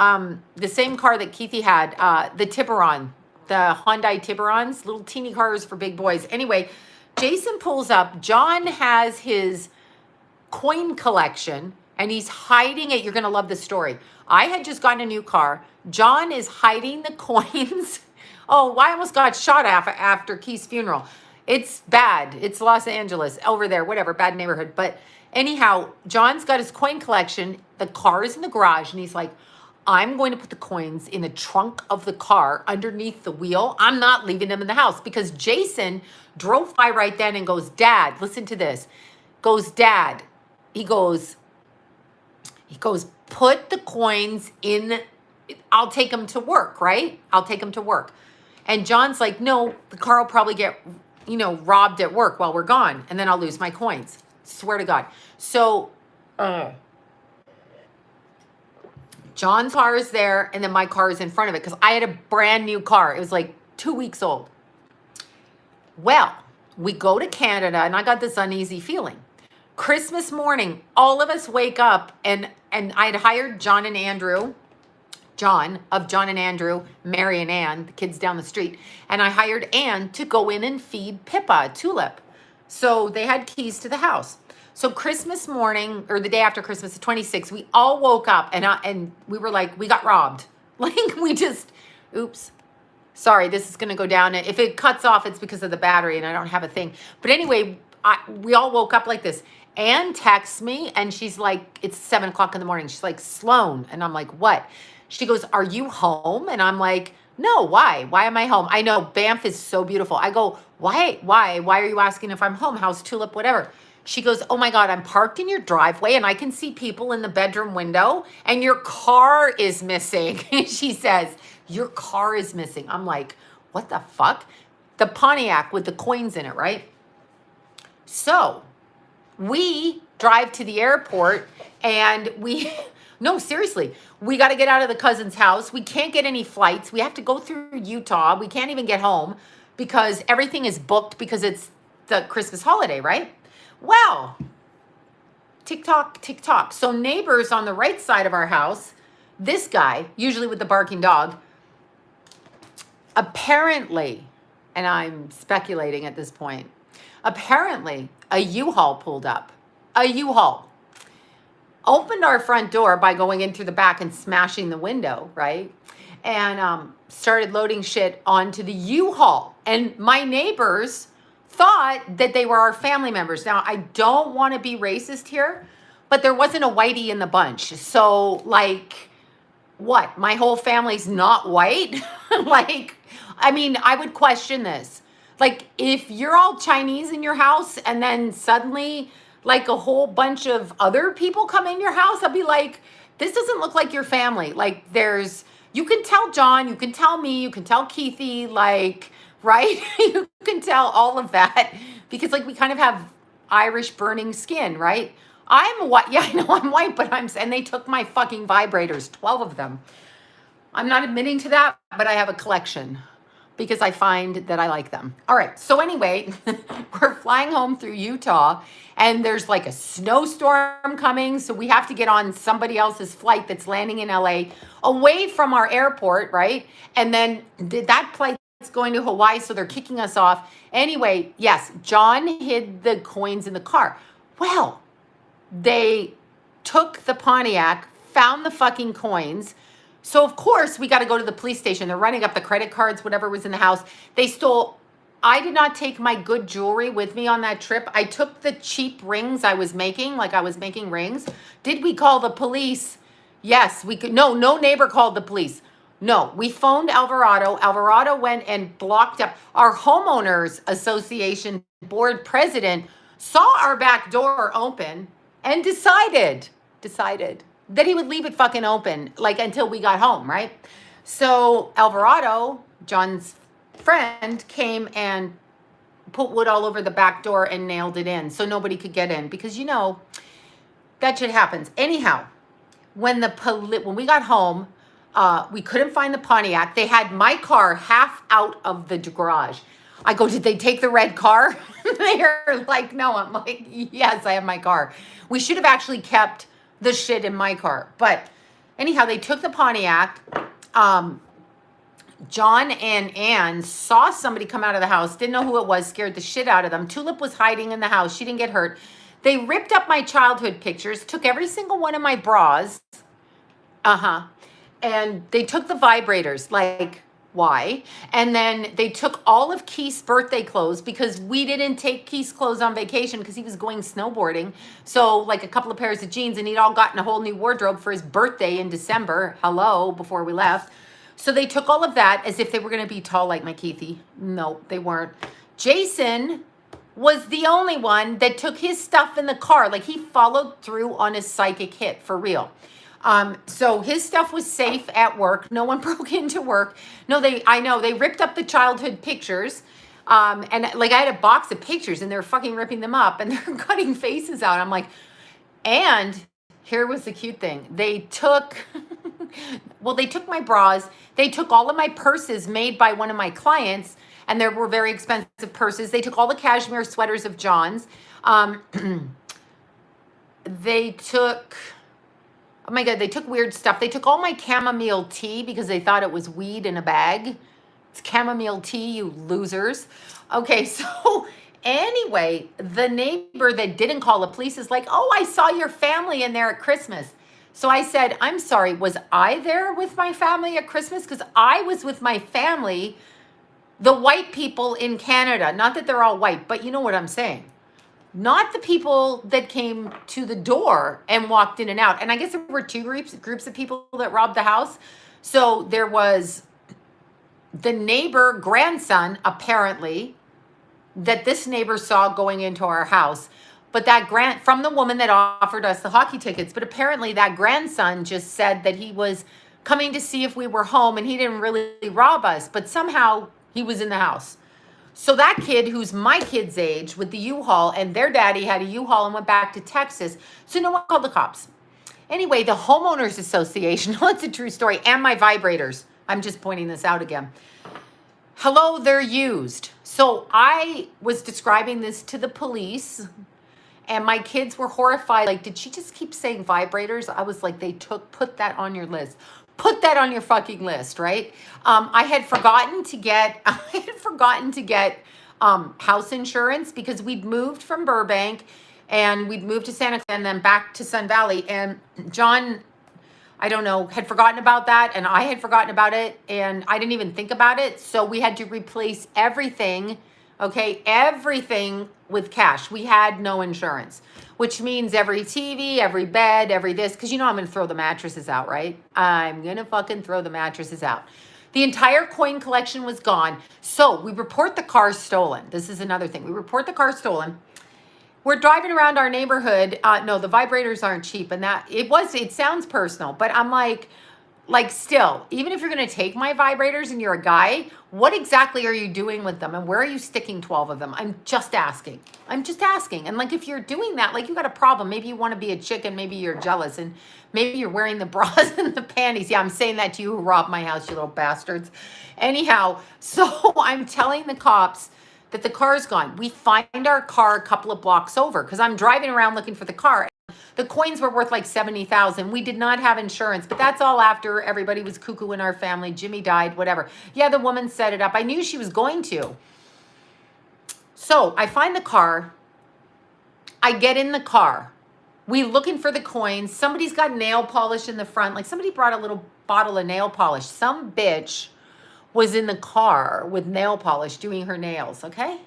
the same car that Keithy had, the Tiburon, the Hyundai Tiburons, little teeny cars for big boys. Anyway, Jason pulls up. John has his coin collection and he's hiding it. You're going to love this story. I had just gotten a new car. John is hiding the coins. Oh, I almost got shot after Keith's funeral. It's bad. It's Los Angeles over there, whatever, bad neighborhood. But anyhow, John's got his coin collection. The car is in the garage and he's like, I'm going to put the coins in the trunk of the car underneath the wheel. I'm not leaving them in the house, because Jason drove by right then and goes, Dad, listen to this. Goes, Dad, he goes, put the coins in, I'll take them to work, right? I'll take them to work. And John's like, no, the car will probably get, robbed at work while we're gone. And then I'll lose my coins. Swear to God. So, John's car is there, and then my car is in front of it, because I had a brand new car. It was like 2 weeks old. Well, we go to Canada, and I got this uneasy feeling. Christmas morning, all of us wake up, and I had hired John and Andrew, John and Andrew, Mary and Ann, the kids down the street, and I hired Ann to go in and feed Pippa, Tulip. So they had keys to the house. So Christmas morning, or the day after Christmas, the 26th, we all woke up and we were like, we got robbed. Like, we just, oops. Sorry, this is going to go down. If it cuts off, it's because of the battery and I don't have a thing. But anyway, we all woke up like this. Ann texts me and she's like, it's 7 o'clock in the morning. She's like, Sloan. And I'm like, what? She goes, are you home? And I'm like, no, why? Why am I home? I know Banff is so beautiful. I go, why are you asking if I'm home? How's Tulip? Whatever. She goes, oh my God, I'm parked in your driveway and I can see people in the bedroom window and your car is missing. She says, your car is missing. I'm like, what the fuck? The Pontiac with the coins in it, right? So we drive to the airport and no, seriously, we got to get out of the cousin's house. We can't get any flights. We have to go through Utah. We can't even get home because everything is booked because it's the Christmas holiday, right? Well, tick-tock, tick-tock. So neighbors on the right side of our house, this guy, usually with the barking dog, apparently, and I'm speculating at this point, apparently a U-Haul pulled up. A U-Haul. Opened our front door by going in through the back and smashing the window, right? And started loading shit onto the U-Haul. And my neighbors thought that they were our family members. Now, I don't want to be racist here, but there wasn't a whitey in the bunch. So, like, what? My whole family's not white? Like, I mean, I would question this. Like, if you're all Chinese in your house and then suddenly, like, a whole bunch of other people come in your house, I'll be like, this doesn't look like your family. Like, you can tell John, you can tell me, you can tell Keithy, like, right? You can tell all of that because, like, we kind of have Irish burning skin, right? I'm white. Yeah, I know I'm white, but and they took my fucking vibrators, 12 of them. I'm not admitting to that, but I have a collection because I find that I like them. All right. So anyway, we're flying home through Utah and there's like a snowstorm coming. So we have to get on somebody else's flight that's landing in LA away from our airport, right? And then that flight it's going to Hawaii, so they're kicking us off. Anyway, yes, John hid the coins in the car. Well, they took the Pontiac, found the fucking coins. So, of course, we got to go to the police station. They're running up the credit cards, whatever was in the house. They stole. I did not take my good jewelry with me on that trip. I took the cheap rings I was making, like I was making rings. Did we call the police? Yes, we could. No neighbor called the police. No, we phoned Alvarado. Alvarado went and blocked up. Our homeowners association board president saw our back door open and decided that he would leave it fucking open, like, until we got home, right? So Alvarado, John's friend, came and put wood all over the back door and nailed it in so nobody could get in, because that shit happens. Anyhow, when we got home, we couldn't find the Pontiac. They had my car half out of the garage. I go, did they take the red car? They're like, no. I'm like, yes, I have my car. We should have actually kept the shit in my car. But anyhow, they took the Pontiac. John and Anne saw somebody come out of the house, didn't know who it was, scared the shit out of them. Tulip was hiding in the house. She didn't get hurt. They ripped up my childhood pictures, took every single one of my bras. And they took the vibrators, like, why? And then they took all of Keith's birthday clothes, because we didn't take Keith's clothes on vacation because he was going snowboarding. So like a couple of pairs of jeans, and he'd all gotten a whole new wardrobe for his birthday in December. Hello, before we left. So they took all of that as if they were going to be tall like my Keithy. No, they weren't. Jason was the only one that took his stuff in the car. Like, he followed through on his psychic hit, for real. So his stuff was safe at work. No one broke into work. No, I know, they ripped up the childhood pictures. And like, I had a box of pictures and they're fucking ripping them up and they're cutting faces out. I'm like, and here was the cute thing. They took, they took my bras. They took all of my purses made by one of my clients, and there were very expensive purses. They took all the cashmere sweaters of John's. They took, oh my God, they took weird stuff. They took all my chamomile tea because they thought it was weed in a bag. It's chamomile tea, you losers. Okay, so anyway, the neighbor that didn't call the police is like, oh, I saw your family in there at Christmas. So I said, I'm sorry, was I there with my family at Christmas? Because I was with my family, the white people in Canada. Not that they're all white, but you know what I'm saying. Not the people that came to the door and walked in and out. And I guess there were two groups of people that robbed the house. So there was the neighbor grandson, apparently, that this neighbor saw going into our house. But that from the woman that offered us the hockey tickets. But apparently that grandson just said that he was coming to see if we were home and he didn't really rob us. But somehow he was in the house. So that kid, who's my kid's age, with the U-Haul, and their daddy had a U-Haul and went back to Texas. So no one called the cops. Anyway, the homeowners association, it's a true story, and my vibrators. I'm just pointing this out again. Hello, they're used. So I was describing this to the police, and my kids were horrified. Like, did she just keep saying vibrators? I was like, put that on your list. Put that on your fucking list, right? I had forgotten to get house insurance because we'd moved from Burbank and we'd moved to Santa Clara and then back to Sun Valley. And John, I don't know, had forgotten about that, and I had forgotten about it, and I didn't even think about it. So we had to replace everything, okay, everything with cash. We had no insurance, which means every TV, every bed, every this, because I'm going to throw the mattresses out, right? I'm going to fucking throw the mattresses out. The entire coin collection was gone. So we report the car stolen. This is another thing. We report the car stolen. We're driving around our neighborhood. No, the vibrators aren't cheap, and it sounds personal, but I'm like still, even if you're going to take my vibrators and you're a guy, what exactly are you doing with them? And where are you sticking 12 of them? I'm just asking. And like, if you're doing that, like, you got a problem. Maybe you want to be a chick and maybe you're jealous and maybe you're wearing the bras and the panties. Yeah, I'm saying that to you who robbed my house, you little bastards. Anyhow, so I'm telling the cops that the car's gone. We find our car a couple of blocks over because I'm driving around looking for the car. The coins were worth like $70,000. We did not have insurance, but that's all after everybody was cuckoo in our family. Jimmy died, whatever. Yeah, the woman set it up. I knew she was going to. So I find the car. I get in the car. We looking for the coins. Somebody's got nail polish in the front. Like, somebody brought a little bottle of nail polish. Some bitch was in the car with nail polish doing her nails, okay?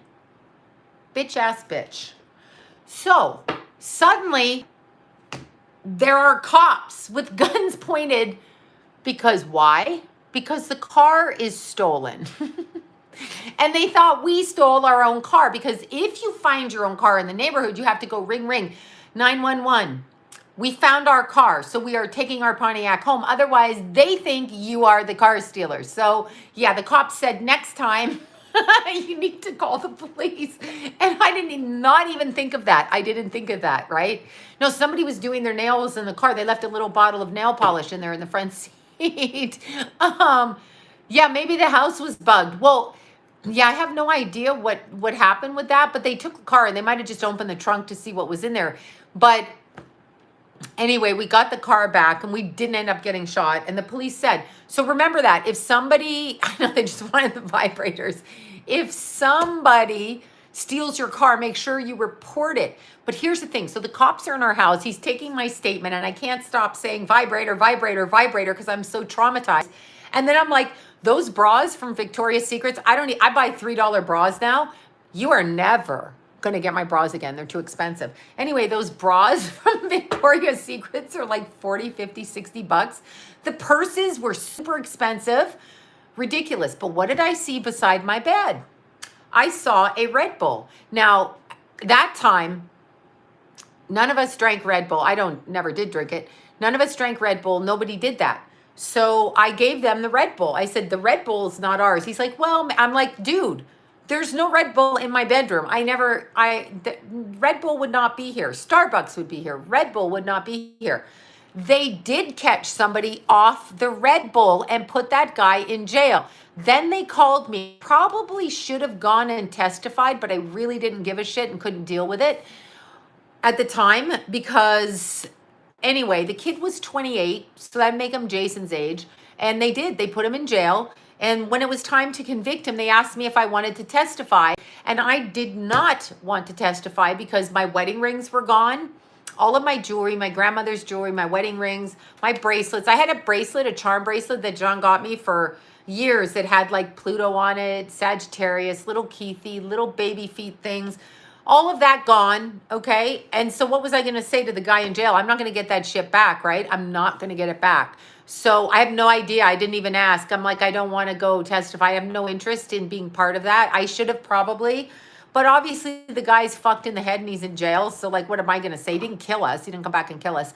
Bitch ass bitch. So suddenly there are cops with guns pointed because why? Because the car is stolen. And they thought we stole our own car, because if you find your own car in the neighborhood, you have to go ring, ring, 911. We found our car, so we are taking our Pontiac home. Otherwise, they think you are the car stealer. So, yeah, the cops said next time you need to call the police. And I didn't not even think of that. I didn't think of that, right? No, somebody was doing their nails in the car. They left a little bottle of nail polish in there in the front seat. Yeah, maybe the house was bugged. Well, yeah, I have no idea what happened with that, but they took the car and they might have just opened the trunk to see what was in there. But anyway, we got the car back and we didn't end up getting shot. And the police said, so remember that if somebody, I know they just wanted the vibrators. If somebody steals your car, make sure you report it. But here's the thing. So the cops are in our house. He's taking my statement and I can't stop saying vibrator, vibrator, vibrator because I'm so traumatized. And then I'm like, those bras from Victoria's Secrets, I buy $3 bras now. You are never going to get my bras again. They're too expensive. Anyway, those bras from Victoria's Secrets are like 40, 50, 60 bucks. The purses were super expensive, ridiculous. But what did I see beside my bed? I saw a Red Bull. Now, that time, none of us drank Red Bull. Never did drink it. None of us drank Red Bull. Nobody did that. So I gave them the Red Bull. I said, the Red Bull is not ours. He's like, well, I'm like, dude, there's no Red Bull in my bedroom. Red Bull would not be here. Starbucks would be here. Red Bull would not be here. They did catch somebody off the Red Bull and put that guy in jail. Then they called me. Probably should have gone and testified, but I really didn't give a shit and couldn't deal with it at the time because anyway, the kid was 28, so that'd make him Jason's age. And they did. They put him in jail. And when it was time to convict him, they asked me if I wanted to testify. And I did not want to testify because my wedding rings were gone. All of my jewelry, my grandmother's jewelry, my wedding rings, my bracelets. I had a bracelet, a charm bracelet that John got me for years that had like Pluto on it, Sagittarius, little Keithy, little baby feet things. All of that gone, okay? And so what was I going to say to the guy in jail? I'm not going to get that shit back, right? I'm not going to get it back. So I have no idea. I didn't even ask. I'm like, I don't want to go testify. I have no interest in being part of that. I should have probably. But obviously the guy's fucked in the head and he's in jail. So like, what am I going to say? He didn't kill us. He didn't come back and kill us.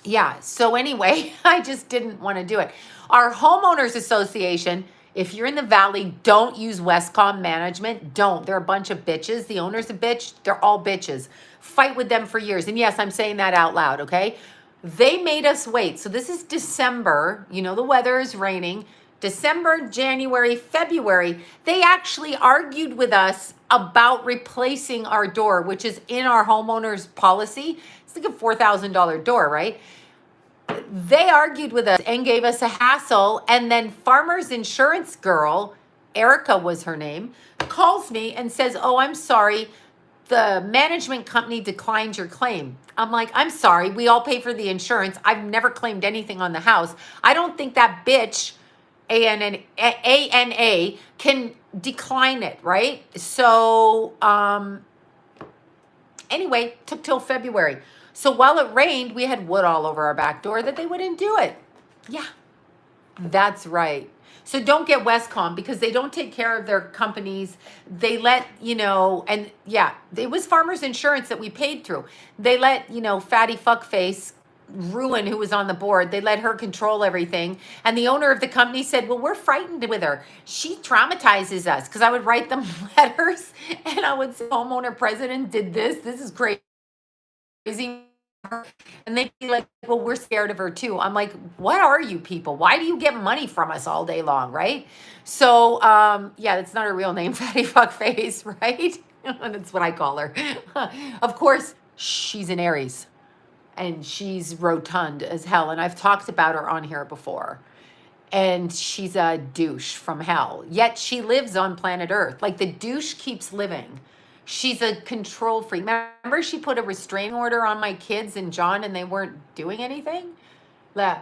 Yeah. So anyway, I just didn't want to do it. Our homeowners association, if you're in the Valley, don't use Westcom Management. Don't. They're a bunch of bitches. The owner's a bitch. They're all bitches. Fight with them for years. And yes, I'm saying that out loud, okay? They made us wait. So this is December. You know, the weather is raining. December, January, February. They actually argued with us about replacing our door, which is in our homeowner's policy. It's like a $4,000 door, right? They argued with us and gave us a hassle. And then Farmers Insurance girl, Erica was her name, calls me and says, oh, I'm sorry. The management company declined your claim. I'm like, I'm sorry. We all pay for the insurance. I've never claimed anything on the house. I don't think that bitch, ANA, can decline it, right? So anyway, took till February. So while it rained, we had wood all over our back door that they wouldn't do it. Yeah, that's right. So don't get Westcom because they don't take care of their companies. They let, and yeah, it was Farmers Insurance that we paid through. They let, fatty fuckface ruin who was on the board. They let her control everything. And the owner of the company said, well, we're frightened with her. She traumatizes us because I would write them letters and I would say, homeowner president did this. This is crazy. And they'd be like, well, we're scared of her too. I'm like, what are you people? Why do you get money from us all day long, right? So, yeah, that's not her real name, fatty fuckface, right? That's what I call her. Of course, she's an Aries. And she's rotund as hell. And I've talked about her on here before. And she's a douche from hell. Yet she lives on planet Earth. Like the douche keeps living. She's a control freak. Remember she put a restraining order on my kids and John and they weren't doing anything?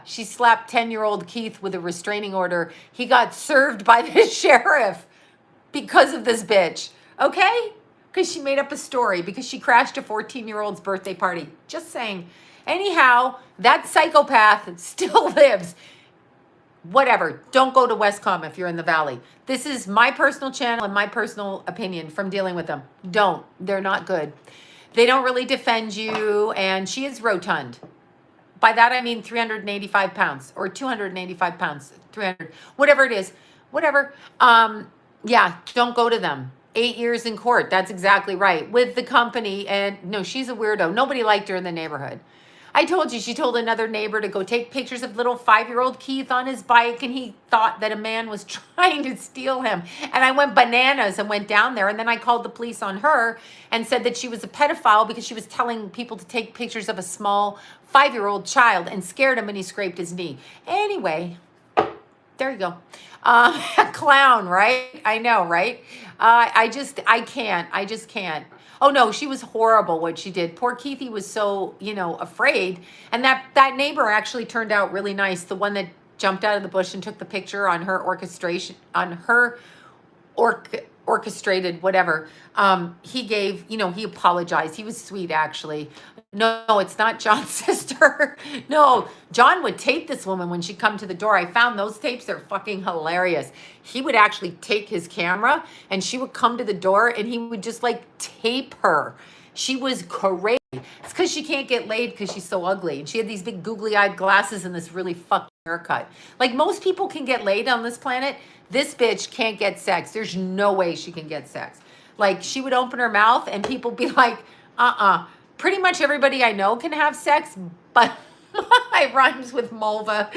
She slapped 10-year-old Keith with a restraining order. He got served by the sheriff because of this bitch. Okay? Because she made up a story. Because she crashed a 14-year-old's birthday party. Just saying. Anyhow, that psychopath still lives. Whatever. Don't go to Westcom if you're in the Valley. This is my personal channel and my personal opinion from dealing with them. Don't. They're not good. They don't really defend you, and she is rotund. By that, I mean 385 pounds or 285 pounds, 300, whatever it is, whatever. Yeah, don't go to them. 8 years in court. That's exactly right. With the company. And no, she's a weirdo. Nobody liked her in the neighborhood. I told you, she told another neighbor to go take pictures of little 5-year-old Keith on his bike, and he thought that a man was trying to steal him. And I went bananas and went down there, and then I called the police on her and said that she was a pedophile because she was telling people to take pictures of a small 5-year-old child and scared him, and he scraped his knee. Anyway, there you go. A clown, right? I know, right? I just can't. Oh no, she was horrible what she did. Poor Keithy was so, afraid. And that neighbor actually turned out really nice. The one that jumped out of the bush and took the picture on her orchestrated whatever. He gave, he apologized. He was sweet, actually. No, it's not John's sister. No, John would tape this woman when she'd come to the door. I found those tapes. They're fucking hilarious. He would actually take his camera and she would come to the door and he would just tape her. She was crazy. It's because she can't get laid because she's so ugly. And she had these big googly-eyed glasses and this really fucking haircut. Most people can get laid on this planet. This bitch can't get sex. There's no way she can get sex. She would open her mouth and people be like, Pretty much everybody I know can have sex, but it rhymes with Mulva.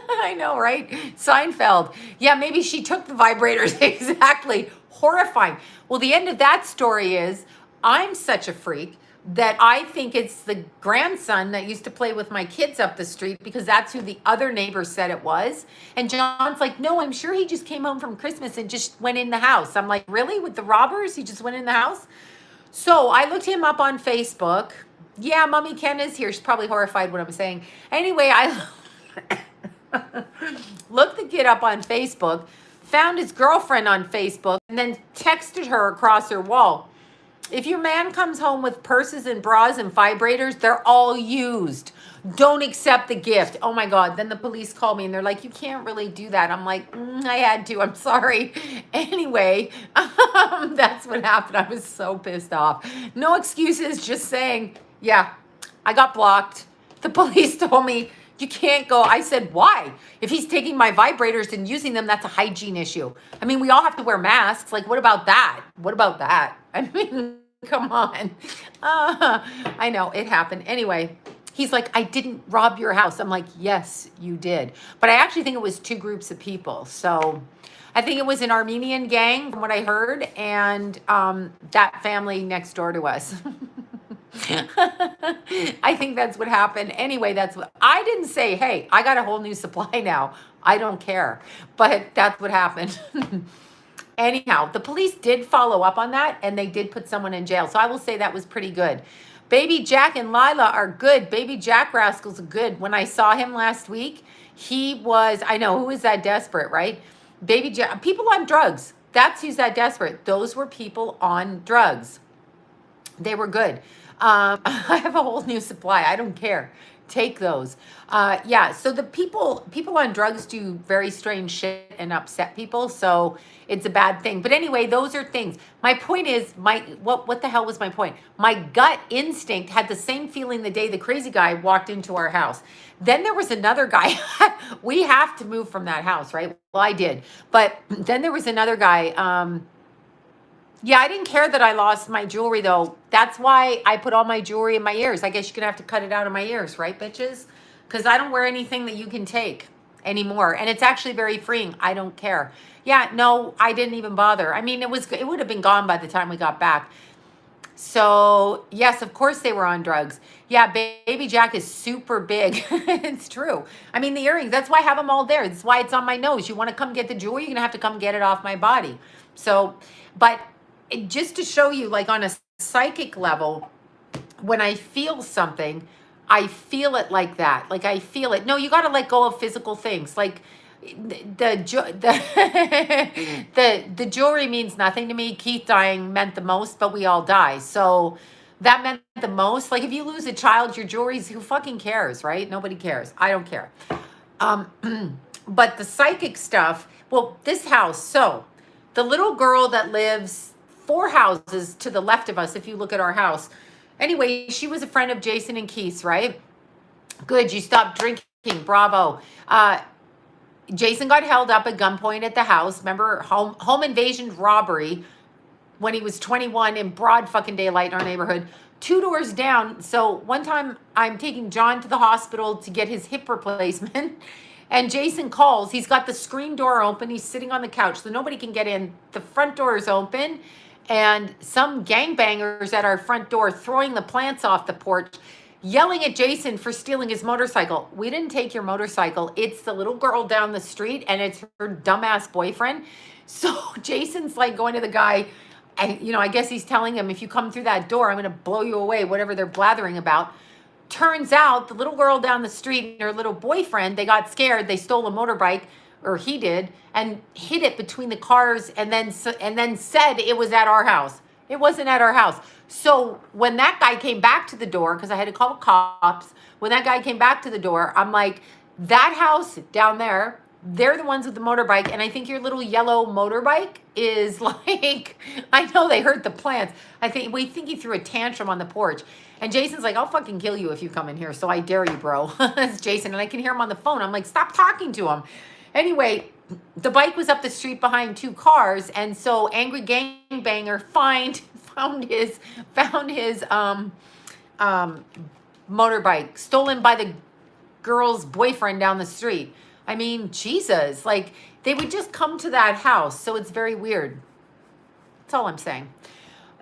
I know, right? Seinfeld. Yeah, maybe she took the vibrators. Exactly. Horrifying. Well, the end of that story is I'm such a freak that I think it's the grandson that used to play with my kids up the street because that's who the other neighbor said it was. And John's like, no, I'm sure he just came home from Christmas and just went in the house. I'm like, really? With the robbers? He just went in the house? So I looked him up on Facebook. Yeah, Mommy Ken is here. She's probably horrified what I'm saying. Anyway, I looked the kid up on Facebook, found his girlfriend on Facebook, and then texted her across her wall. If your man comes home with purses and bras and vibrators, they're all used. Don't accept the gift. Oh my God. Then the police called me and they're like, you can't really do that. I'm like, I had to. I'm sorry. Anyway, that's what happened. I was so pissed off. No excuses, just saying, yeah, I got blocked. The police told me, you can't go. I said, why? If he's taking my vibrators and using them, that's a hygiene issue. I mean, we all have to wear masks. What about that? What about that? I mean, come on. I know it happened. Anyway, he's like, I didn't rob your house. I'm like, yes, you did. But I actually think it was 2 groups of people. So I think it was an Armenian gang from what I heard. And that family next door to us. I think that's what happened. Anyway, that's what I didn't say. Hey, I got a whole new supply now. I don't care. But that's what happened. Anyhow, the police did follow up on that and they did put someone in jail. So I will say that was pretty good. Baby Jack and Lila are good. Baby Jack Rascal's good. When I saw him last week, he was, I know, who is that desperate, right? Baby Jack, people on drugs. That's who's that desperate. Those were people on drugs. They were good. I have a whole new supply. I don't care. Take those. Yeah, so the people on drugs do very strange shit and upset people, so it's a bad thing. But anyway, those are things. My point is, what the hell was my point? My gut instinct had the same feeling the day the crazy guy walked into our house. Then there was another guy. We have to move from that house, right? Well, I did. But then there was another guy. Yeah, I didn't care that I lost my jewelry, though. That's why I put all my jewelry in my ears. I guess you're going to have to cut it out of my ears, right, bitches? Because I don't wear anything that you can take anymore. And it's actually very freeing. I don't care. Yeah, no, I didn't even bother. I mean, it would have been gone by the time we got back. So, yes, of course they were on drugs. Yeah, Baby Jack is super big. It's true. I mean, the earrings, that's why I have them all there. That's why it's on my nose. You want to come get the jewelry, you're going to have to come get it off my body. So, but just to show you, on a psychic level, when I feel something, I feel it like that. I feel it. No, you got to let go of physical things. The jewelry means nothing to me. Keith dying meant the most, but we all die. So that meant the most. If you lose a child, your jewelry's, who fucking cares, right? Nobody cares. I don't care. But the psychic stuff, well, this house. So the little girl that lives 4 houses to the left of us, if you look at our house, Anyway, she was a friend of Jason and Keith's, right? Good, you stopped drinking. Bravo. Jason got held up at gunpoint at the house. Remember, home invasion robbery when he was 21 in broad fucking daylight in our neighborhood. 2 doors down. So one time I'm taking John to the hospital to get his hip replacement. And Jason calls. He's got the screen door open. He's sitting on the couch so nobody can get in. The front door is open. And some gangbangers at our front door throwing the plants off the porch, yelling at Jason for stealing his motorcycle. We didn't take your motorcycle. It's the little girl down the street and it's her dumbass boyfriend. So Jason's like going to the guy, and I guess he's telling him, if you come through that door, I'm going to blow you away, whatever they're blathering about. Turns out the little girl down the street and her little boyfriend, they got scared. They stole a motorbike, or he did, and hid it between the cars and then said it was at our house. It wasn't at our house. So when that guy came back to the door, because I had to call the cops, when that guy came back to the door, I'm like, that house down there, they're the ones with the motorbike. And I think your little yellow motorbike is like, I know they hurt the plants. We think he threw a tantrum on the porch. And Jason's like, I'll fucking kill you if you come in here. So I dare you, bro. That's Jason. And I can hear him on the phone. I'm like, stop talking to him. Anyway, the bike was up the street behind 2 cars. And so angry gangbanger found his motorbike stolen by the girl's boyfriend down the street. I mean, Jesus, like they would just come to that house. So it's very weird. That's all I'm saying.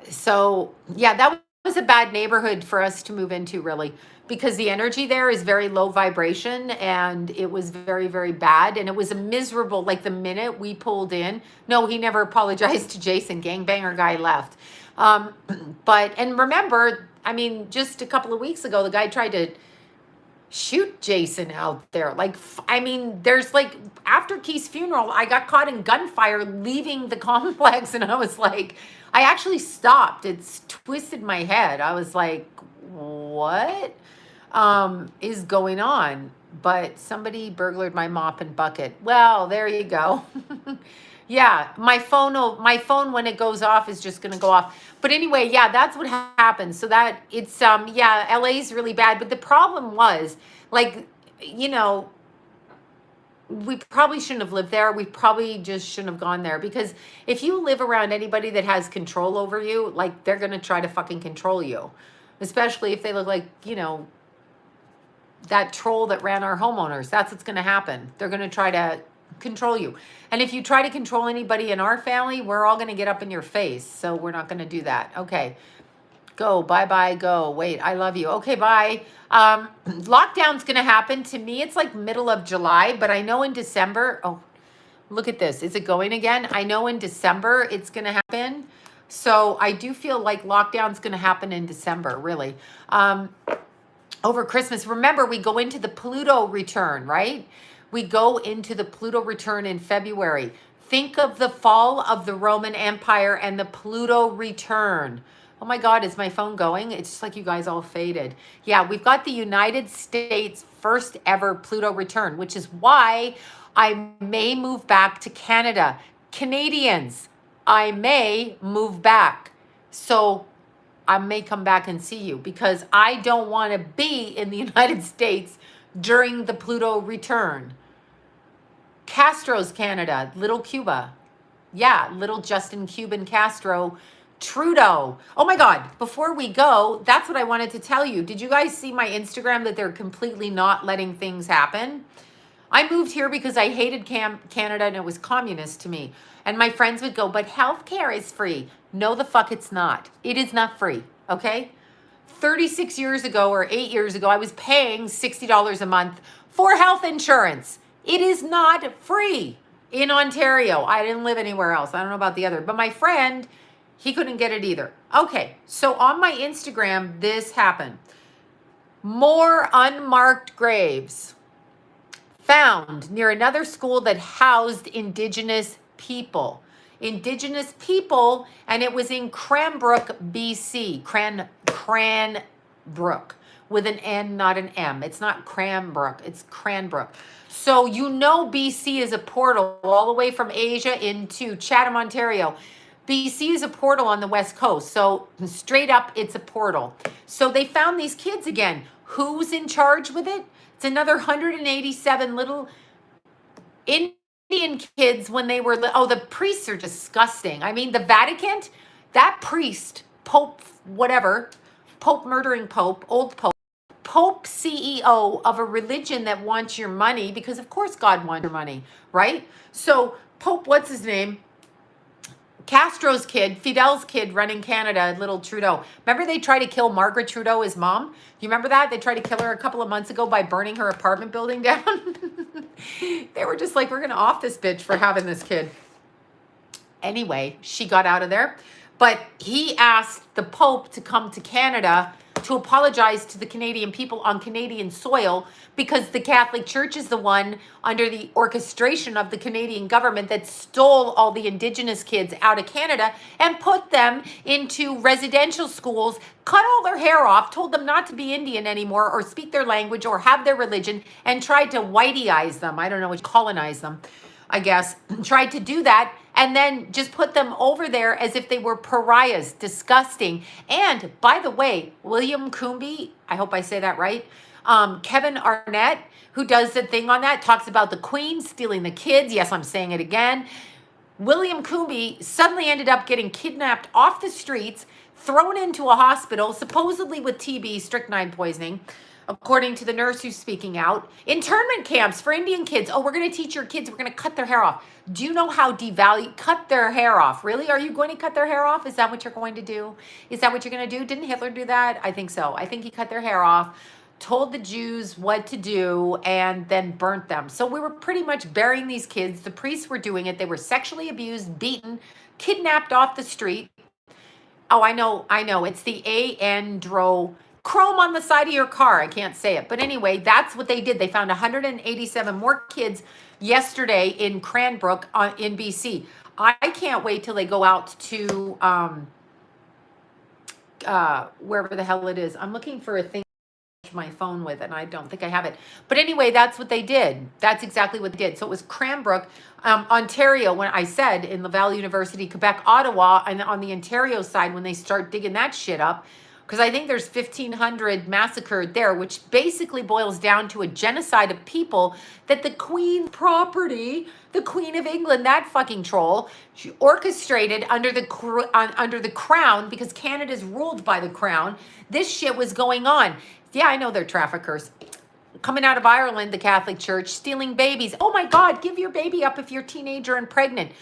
So yeah, that was a bad neighborhood for us to move into, really, because the energy there is very low vibration and it was very, very bad. And it was a miserable, like the minute we pulled in, no, he never apologized to Jason. Gangbanger guy left. And remember, I mean, just a couple of weeks ago, the guy tried to shoot Jason out there. There's after Keith's funeral, I got caught in gunfire leaving the complex. And I was like, I actually stopped. It's twisted my head. I was like, what is going on? But somebody burglared my mop and bucket. Well, there you go. Yeah, my phone when it goes off is just going to go off. But anyway, yeah, that's what happened. So that it's LA's really bad, but the problem was we probably shouldn't have lived there. We probably just shouldn't have gone there, because if you live around anybody that has control over you, they're going to try to fucking control you, especially if they look like, that troll that ran our homeowners. That's what's going to happen. They're going to try to control you. And if you try to control anybody in our family, we're all going to get up in your face. So we're not going to do that. Okay. Go. Bye-bye. Go. Wait, I love you. Okay, bye. Lockdown's going to happen. To me, it's middle of July, but I know in December. Oh, look at this. Is it going again? I know in December it's going to happen. So I do feel like lockdown's going to happen in December, really. Over Christmas. Remember, we go into the Pluto return, right? We go into the Pluto return in February. Think of the fall of the Roman Empire and the Pluto return. Oh my God, is my phone going? It's just like you guys all faded. Yeah, we've got the United States' first ever Pluto return, which is why I may move back to Canada. Canadians, I may move back. So I may come back and see you, because I don't want to be in the United States during the Pluto return. Castro's Canada, little Cuba. Yeah, little Justin Cuban Castro. Trudeau. Oh my God, before we go, that's what I wanted to tell you. Did you guys see my Instagram that they're completely not letting things happen? I moved here because I hated Canada and it was communist to me. And my friends would go, but healthcare is free. No, the fuck it's not. It is not free, okay? 36 years ago or 8 years ago, I was paying $60 a month for health insurance. It is not free in Ontario. I didn't live anywhere else. I don't know about the other, but my friend, he couldn't get it either. Okay, so on my Instagram, this happened. More unmarked graves found near another school that housed Indigenous people. Indigenous people, and it was in Cranbrook, BC. Cranbrook, with an N, not an M. It's not Cranbrook, it's Cranbrook. So BC is a portal all the way from Asia into Chatham, Ontario. BC is a portal on the West Coast. So straight up, it's a portal. So they found these kids again. Who's in charge with it? It's another 187 little Indian kids when they were, oh, the priests are disgusting. I mean, the Vatican, that priest, Pope, whatever, Pope murdering Pope, old Pope CEO of a religion that wants your money, because of course God wants your money, right? So Pope, what's his name? Castro's kid, Fidel's kid running Canada, little Trudeau. Remember they tried to kill Margaret Trudeau, his mom? You remember that? They tried to kill her a couple of months ago by burning her apartment building down. They were just like, we're going to off this bitch for having this kid. Anyway, she got out of there. But he asked the Pope to come to Canada to apologize to the Canadian people on Canadian soil, because the Catholic Church is the one under the orchestration of the Canadian government that stole all the Indigenous kids out of Canada and put them into residential schools, cut all their hair off, told them not to be Indian anymore or speak their language or have their religion, and tried to whiteize them. I don't know, colonize them, I guess. Tried to do that, and then just put them over there as if they were pariahs. Disgusting. And by the way, William Coombe, I hope I say that right, Kevin Arnett, who does the thing on that, talks about the Queen stealing the kids. Yes, I'm saying it again. William Coombe suddenly ended up getting kidnapped off the streets, thrown into a hospital, supposedly with TB, strychnine poisoning, according to the nurse who's speaking out. Internment camps for Indian kids. Oh, we're going to teach your kids. We're going to cut their hair off. Do you know how cut their hair off? Really? Are you going to cut their hair off? Is that what you're going to do? Is that what you're going to do? Didn't Hitler do that? I think so. I think he cut their hair off, told the Jews what to do, and then burnt them. So we were pretty much burying these kids. The priests were doing it. They were sexually abused, beaten, kidnapped off the street. Oh, I know. It's the androchrome on the side of your car. I can't say it. But anyway, that's what they did. They found 187 more kids yesterday in Cranbrook in BC. I can't wait till they go out to wherever the hell it is. I'm looking for a thing my phone with, and I don't think I have it. But anyway, that's what they did. That's exactly what they did. So it was Cranbrook, Ontario, when I said in Laval University, Quebec, Ottawa, and on the Ontario side, when they start digging that shit up, because I think there's 1,500 massacred there, which basically boils down to a genocide of people that the Queen property, the Queen of England, that fucking troll, she orchestrated under the Crown, because Canada's ruled by the Crown. This shit was going on. Yeah, I know they're traffickers. Coming out of Ireland, the Catholic Church, stealing babies. Oh my God, give your baby up if you're a teenager and pregnant.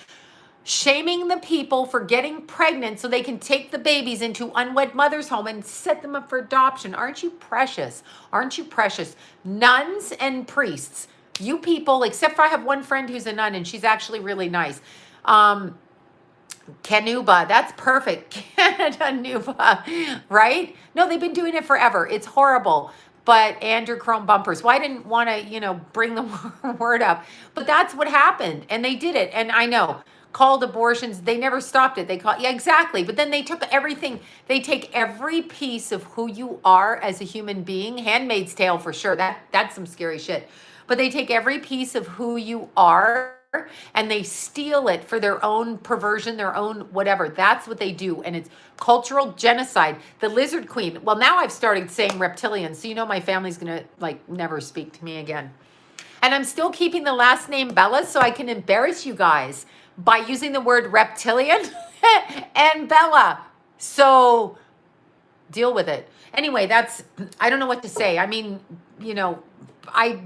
Shaming the people for getting pregnant so they can take the babies into unwed mother's home and set them up for adoption. Aren't you precious? Aren't you precious? Nuns and priests, you people, except for I have one friend who's a nun and she's actually really nice. Canuba, that's perfect. Canada Nuba, right? No, they've been doing it forever. It's horrible. But Andrew Chrome bumpers. Well, I didn't want to, bring the word up. But that's what happened. And they did it. And I know, called abortions, they never stopped it. They called, yeah, exactly. But then they took everything. They take every piece of who you are as a human being. Handmaid's Tale for sure. That's some scary shit. But they take every piece of who you are and they steal it for their own perversion, their own whatever. That's what they do. And it's cultural genocide. The Lizard Queen. Well, now I've started saying reptilian. So my family's going to never speak to me again. And I'm still keeping the last name Bella so I can embarrass you guys by using the word reptilian and Bella. So deal with it. Anyway, I don't know what to say. I mean, I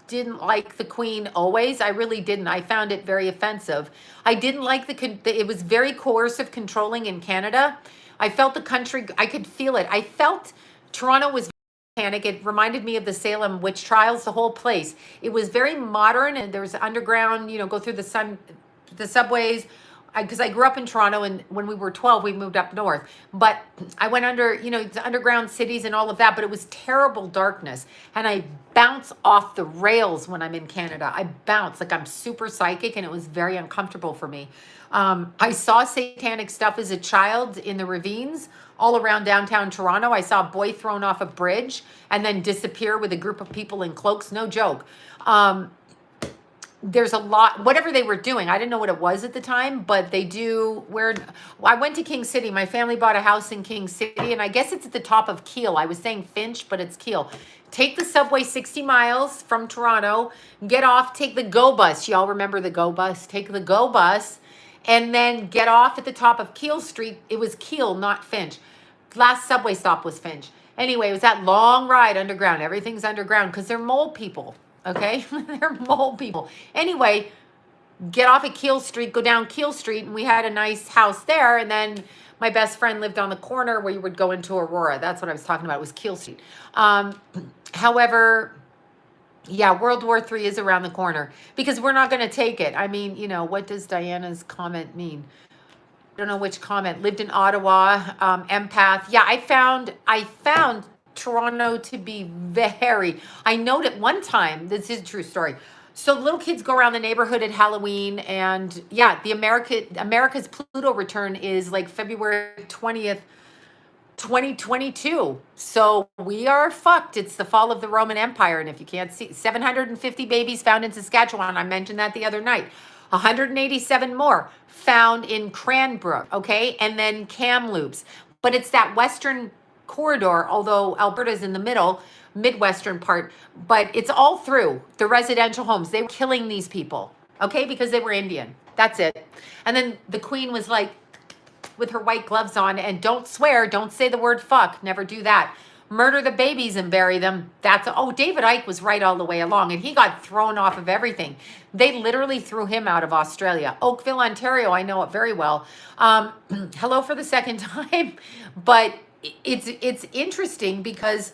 didn't like the Queen always. I really didn't. I found it very offensive. I didn't like it was very coercive, controlling in Canada. I felt the country, I could feel it. I felt Toronto was panic. It reminded me of the Salem witch trials, the whole place. It was very modern, and there was underground, go through the subways. Because I grew up in Toronto, and when we were 12, we moved up north. But I went under, the underground cities and all of that, but it was terrible darkness. And I bounce off the rails when I'm in Canada. I bounce like I'm super psychic, and it was very uncomfortable for me. I saw satanic stuff as a child in the ravines all around downtown Toronto. I saw a boy thrown off a bridge and then disappear with a group of people in cloaks. No joke. there's a lot, whatever they were doing. I didn't know what it was at the time, but they do where I went to King City. My family bought a house in King City, and I guess it's at the top of Kiel. I was saying Finch, but it's Kiel. Take the subway 60 miles from Toronto, get off, take the GO bus. Y'all remember the GO bus? Take the GO bus and then get off at the top of Kiel Street. It was Kiel, not Finch. Last subway stop was Finch. Anyway, it was that long ride underground. Everything's underground because they're mole people. Okay, they're mole people. Anyway, get off at Kiel Street, go down Kiel Street, and we had a nice house there. And then my best friend lived on the corner where you would go into Aurora. That's what I was talking about. It was Kiel Street. However, yeah, World War III is around the corner because we're not going to take it. I mean, you know, what does Diana's comment mean? I don't know which comment. Lived in Ottawa, empath. Yeah, I found Toronto to be very, I noted one time, this is a true story. So little kids go around the neighborhood at Halloween, and yeah, the America's Pluto return is like February 20th, 2022. So we are fucked. It's the fall of the Roman Empire. And if you can't see, 750 babies found in Saskatchewan. I mentioned that the other night. 187 more found in Cranbrook, okay? And then Kamloops. But it's that western corridor, although Alberta's in the middle, Midwestern part, but it's all through the residential homes. They were killing these people, okay? Because they were Indian. That's it. And then the queen was like, with her white gloves on, and don't swear, don't say the word fuck, never do that. Murder the babies and bury them. Oh, David Icke was right all the way along, and he got thrown off of everything. They literally threw him out of Australia. Oakville, Ontario, I know it very well. Hello for the second time, but it's interesting because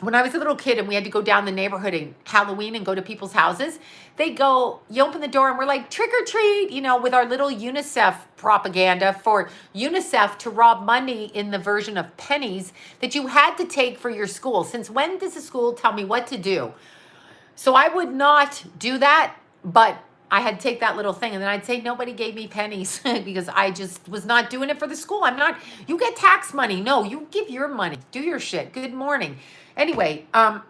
when I was a little kid and we had to go down the neighborhood in Halloween and go to people's houses, they go, you open the door and we're like, trick or treat, you know, with our little UNICEF propaganda for UNICEF to rob money in the version of pennies that you had to take for your school. Since when does a school tell me what to do? So I would not do that, but I had to take that little thing, and then I'd say nobody gave me pennies because I just was not doing it for the school. You get tax money. No, you give your money. Do your shit. Good morning. Anyway,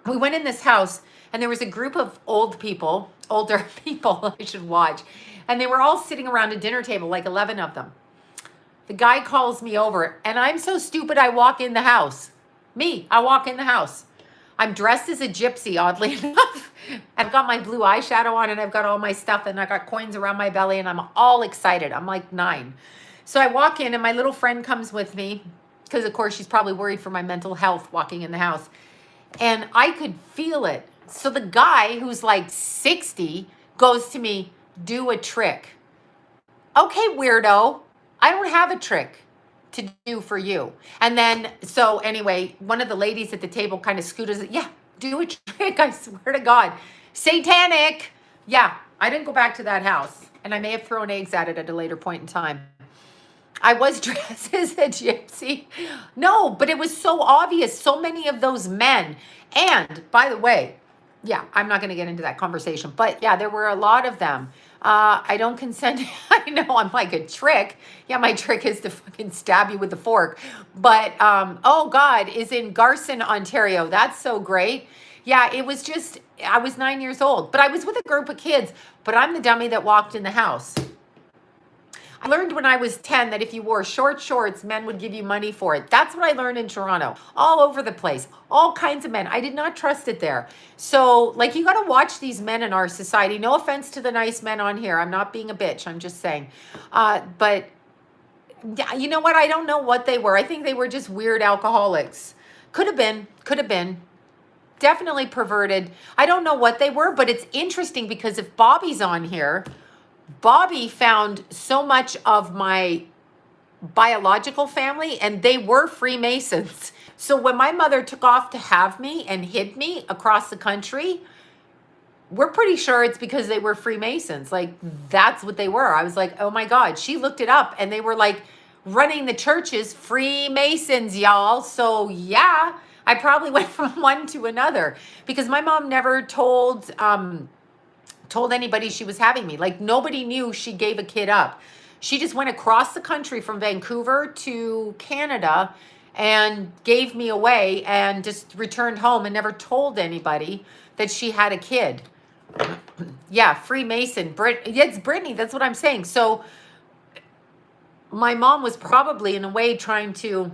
we went in this house, and there was a group of older people I should watch, and they were all sitting around a dinner table, like 11 of them. The guy calls me over, and I'm so stupid I walk in the house. I walk in the house. I'm dressed as a gypsy, oddly enough. I've got my blue eyeshadow on, and I've got all my stuff, and I got coins around my belly, and I'm all excited. I'm like 9. So I walk in, and my little friend comes with me because, of course, she's probably worried for my mental health walking in the house. And I could feel it. So the guy who's like 60 goes to me, do a trick. Okay, weirdo. I don't have a trick to do for you. And then, so anyway, one of the ladies at the table kind of scooters, yeah, do a trick, I swear to God. Satanic. Yeah, I didn't go back to that house. And I may have thrown eggs at it at a later point in time. I was dressed as a gypsy. No, but it was so obvious. So many of those men. And by the way, yeah, I'm not going to get into that conversation. But yeah, there were a lot of them. I don't consent. I know I'm like a trick. Yeah, my trick is to fucking stab you with a fork. But, oh God, is in Garson, Ontario. That's so great. Yeah, it was just, I was 9 years old. But I was with a group of kids. But I'm the dummy that walked in the house. I learned when I was 10 that if you wore short shorts, men would give you money for it. That's what I learned in Toronto. All over the place. All kinds of men. I did not trust it there. So, like, you got to watch these men in our society. No offense to the nice men on here. I'm not being a bitch. I'm just saying. But you know what? I don't know what they were. I think they were just weird alcoholics. Could have been. Could have been. Definitely perverted. I don't know what they were, but it's interesting because if Bobby's on here, Bobby found so much of my biological family, and they were Freemasons. So when my mother took off to have me and hid me across the country, we're pretty sure it's because they were Freemasons. Like, that's what they were. I was like, oh my God. She looked it up, and they were like running the churches, Freemasons, y'all. So yeah, I probably went from one to another because my mom never told anybody she was having me. Like, nobody knew she gave a kid up. She just went across the country from Vancouver to Canada and gave me away and just returned home and never told anybody that she had a kid. Yeah, Freemason. It's Britney. That's what I'm saying. So my mom was probably in a way trying to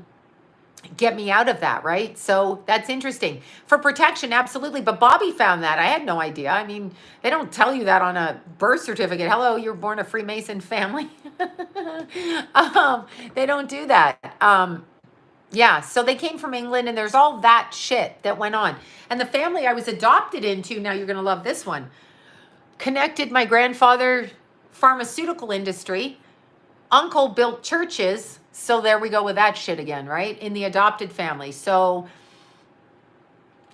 get me out of that, right? So that's interesting. For protection, absolutely. But Bobby found that. I had no idea. I mean, they don't tell you that on a birth certificate. Hello, you're born a Freemason family. They don't do that. Yeah, so they came from England, and there's all that shit that went on. And the family I was adopted into, now you're going to love this one, connected my grandfather, pharmaceutical industry. Uncle built churches. So there we go with that shit again, right? In the adopted family. So,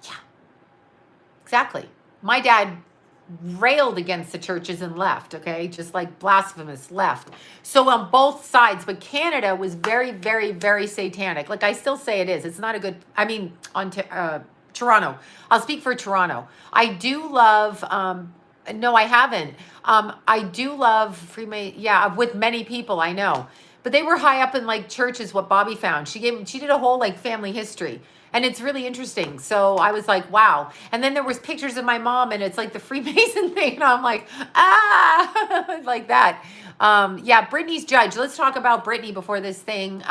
yeah, exactly. My dad railed against the churches and left, okay? Just like blasphemous left. So on both sides, but Canada was very, very, very satanic. Like I still say it is. It's not a good, I mean, on Toronto. I'll speak for Toronto. I do love, no, I haven't. I do love Freemason, yeah, with many people I know. But they were high up in like churches, what Bobby found. She did a whole like family history. And it's really interesting. So I was like, wow. And then there was pictures of my mom, and it's like the Freemason thing. And I'm like, ah, like that. Yeah, Britney's judge. Let's talk about Britney before this thing.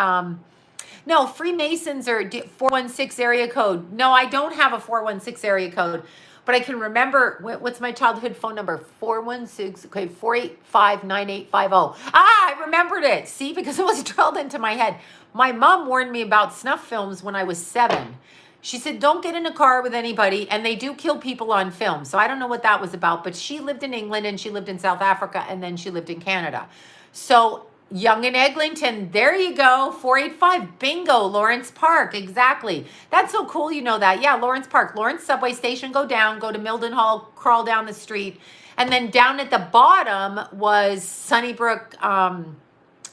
No, Freemasons are 416 area code. No, I don't have a 416 area code. But I can remember, what's my childhood phone number? 416, okay, 485-9850. Ah, I remembered it. See, because it was drilled into my head. My mom warned me about snuff films when I was 7. She said, don't get in a car with anybody, and they do kill people on film. So I don't know what that was about, but she lived in England, and she lived in South Africa, and then she lived in Canada. So Young and Eglinton, there you go, 485, bingo, Lawrence Park, exactly. That's so cool, you know that. Yeah, Lawrence Park, Lawrence subway station, go down, go to Mildenhall, crawl down the street, and then down at the bottom was Sunnybrook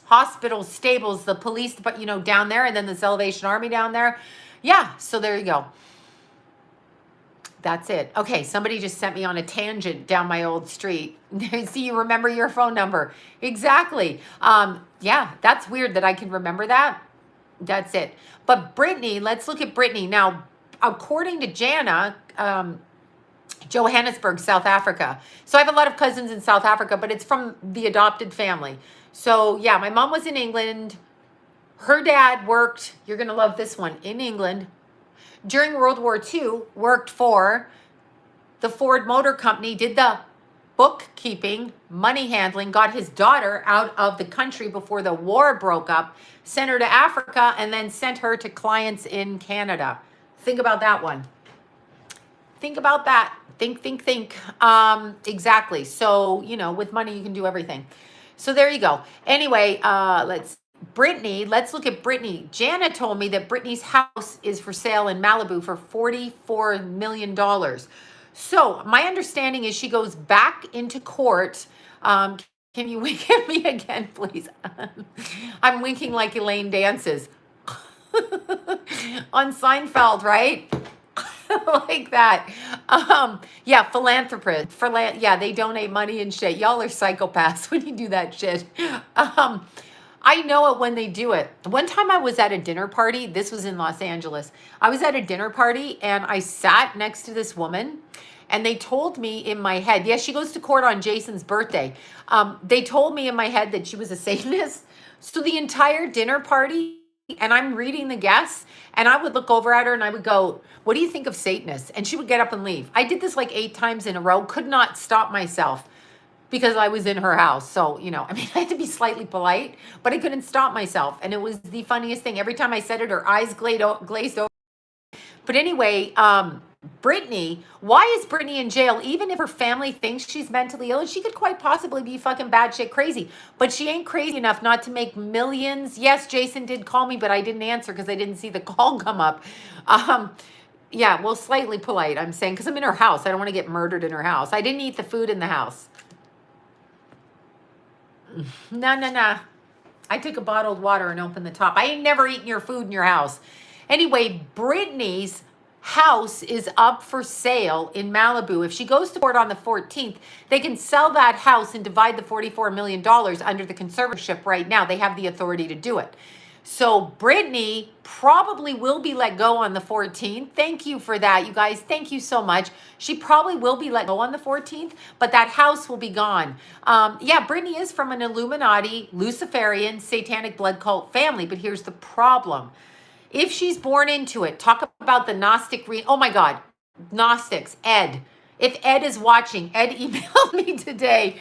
Hospital Stables, the police, but you know, down there, and then the Salvation Army down there. Yeah, so there you go. That's it. Okay, somebody just sent me on a tangent down my old street. See, you remember your phone number. Exactly. Yeah, that's weird that I can remember that. That's it. But Britney, let's look at Britney. Now, according to Jana, Johannesburg, South Africa. So I have a lot of cousins in South Africa, but it's from the adopted family. So yeah, my mom was in England. Her dad worked, you're going to love this one, in England. During World War II, worked for the Ford Motor Company, did the bookkeeping, money handling, got his daughter out of the country before the war broke up, sent her to Africa, and then sent her to clients in Canada. Think about that one. Think about that. Think. Exactly. So, you know, with money, you can do everything. So there you go. Anyway, Britney, let's look at Britney. Jana told me that Britney's house is for sale in Malibu for $44 million. So my understanding is she goes back into court. Can you wink at me again, please? I'm winking like Elaine dances. On Seinfeld, right? Like that. Yeah, philanthropist. Yeah, they donate money and shit. Y'all are psychopaths when you do that shit. I know it when they do it. One time I was at a dinner party. This was in Los Angeles. I was at a dinner party and I sat next to this woman, and they told me in my head, yes, she goes to court on Jason's birthday. They told me in my head that she was a Satanist. So the entire dinner party, and I'm reading the guests, and I would look over at her and I would go, what do you think of Satanists? And she would get up and leave. I did this like 8 times in a row, could not stop myself because I was in her house. So, you know, I mean, I had to be slightly polite, but I couldn't stop myself. And it was the funniest thing. Every time I said it, her eyes glazed over. But anyway, Britney, why is Britney in jail? Even if her family thinks she's mentally ill, she could quite possibly be fucking bad shit crazy. But she ain't crazy enough not to make millions. Yes, Jason did call me, but I didn't answer because I didn't see the call come up. Yeah, well, slightly polite, I'm saying, because I'm in her house. I don't want to get murdered in her house. I didn't eat the food in the house. No. I took a bottled water and opened the top. I ain't never eaten your food in your house. Anyway, Britney's house is up for sale in Malibu. If she goes to court on the 14th, they can sell that house and divide the $44 million under the conservatorship right now. They have the authority to do it. So Britney probably will be let go on the 14th. Thank you for that, you guys. Thank you so much. She probably will be let go on the 14th, but that house will be gone. Yeah, Britney is from an Illuminati, Luciferian, satanic blood cult family, but here's the problem. If she's born into it, talk about the Gnostic, oh my God, Gnostics, Ed. If Ed is watching, Ed emailed me today.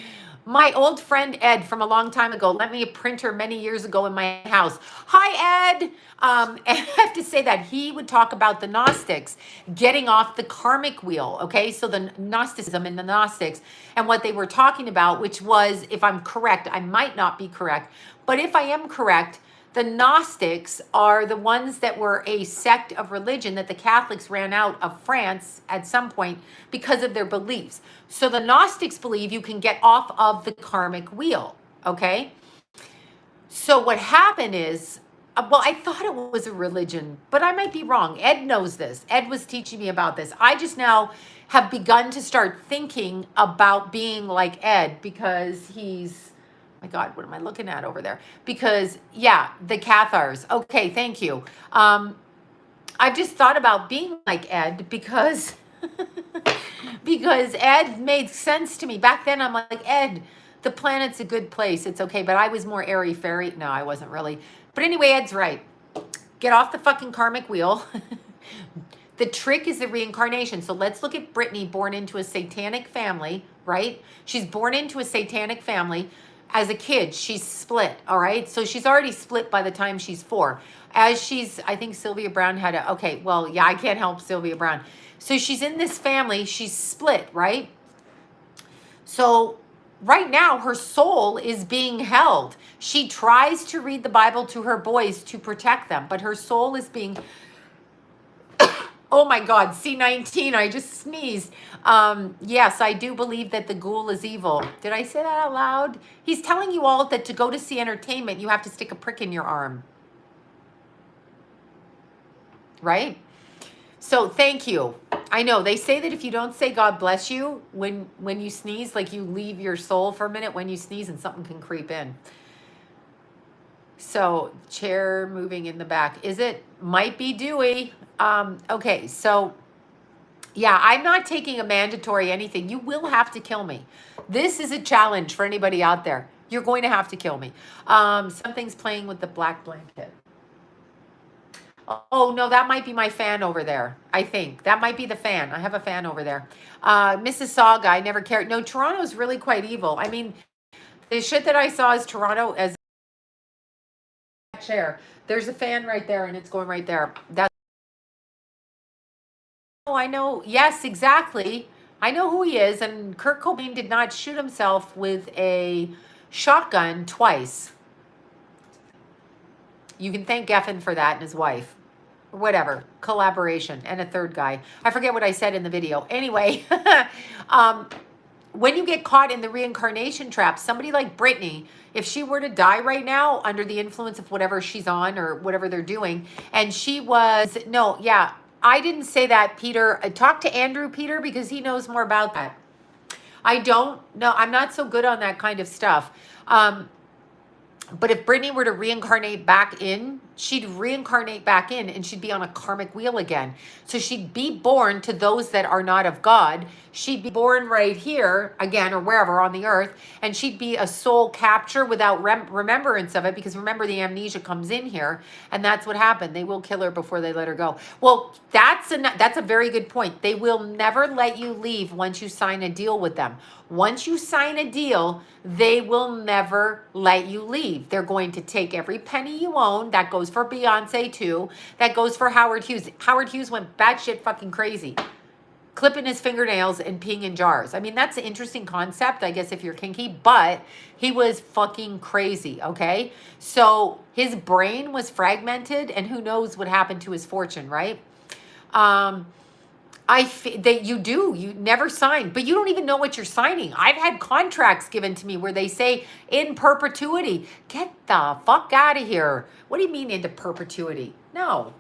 My old friend Ed from a long time ago lent me a printer many years ago in my house. Hi, Ed. And I have to say that he would talk about the Gnostics getting off the karmic wheel. Okay, so the Gnosticism and the Gnostics and what they were talking about, which was, if I'm correct, I might not be correct, but if I am correct, the Gnostics are the ones that were a sect of religion that the Catholics ran out of France at some point because of their beliefs. So the Gnostics believe you can get off of the karmic wheel, okay? So what happened is, well, I thought it was a religion, but I might be wrong. Ed knows this. Ed was teaching me about this. I just now have begun to start thinking about being like Ed because he's, my God, what am I looking at over there? Because, yeah, the Cathars. Okay, thank you. I've just thought about being like Ed because because Ed made sense to me. Back then, I'm like, Ed, the planet's a good place. It's okay. But I was more airy-fairy. No, I wasn't really. But anyway, Ed's right. Get off the fucking karmic wheel. The trick is the reincarnation. So let's look at Britney, born into a satanic family, right? She's born into a satanic family. As a kid, she's split, all right? So she's already split by the time she's 4. As she's, I think Sylvia Brown had a, okay, well, yeah, I can't help Sylvia Brown. So she's in this family, she's split, right? So right now, her soul is being held. She tries to read the Bible to her boys to protect them, but her soul is being, oh my God, C19, I just sneezed. Yes, I do believe that the ghoul is evil. Did I say that out loud? He's telling you all that to go to see entertainment, you have to stick a prick in your arm. Right? So thank you. I know they say that if you don't say God bless you when you sneeze, like you leave your soul for a minute when you sneeze and something can creep in. So chair moving in the back. Is it? Might be Dewey. Okay, so yeah, I'm not taking a mandatory anything. You will have to kill me. This is a challenge for anybody out there. You're going to have to kill me. Something's playing with the black blanket. Oh, no, that might be my fan over there. I think that might be the fan. I have a fan over there. Mississauga, I never cared. No, Toronto's really quite evil. I mean, the shit that I saw is Toronto as a chair. There's a fan right there and it's going right there. That's, oh, I know. Yes, exactly. I know who he is. And Kurt Cobain did not shoot himself with a shotgun twice. You can thank Geffen for that and his wife. Or whatever. Collaboration. And a third guy. I forget what I said in the video. Anyway, when you get caught in the reincarnation trap, somebody like Britney, if she were to die right now under the influence of whatever she's on or whatever they're doing, and she was, no, yeah, I didn't say that, Peter. Talk to Andrew, Peter, because he knows more about that. I don't know. I'm not so good on that kind of stuff. But if Britney were to reincarnate back in, she'd reincarnate back in and she'd be on a karmic wheel again. So she'd be born to those that are not of God. She'd be born right here again or wherever on the earth. And she'd be a soul capture without remembrance of it. Because remember, the amnesia comes in here. And that's what happened. They will kill her before they let her go. Well, that's a very good point. They will never let you leave once you sign a deal with them. Once you sign a deal, they will never let you leave. They're going to take every penny you own. That goes for Beyonce too. That goes for Howard Hughes. Howard Hughes went batshit fucking crazy, clipping his fingernails and peeing in jars. I mean, that's an interesting concept, I guess, if you're kinky, but he was fucking crazy, okay? So his brain was fragmented and who knows what happened to his fortune, right? You never sign, but you don't even know what you're signing. I've had contracts given to me where they say in perpetuity. Get the fuck out of here. What do you mean into perpetuity? No,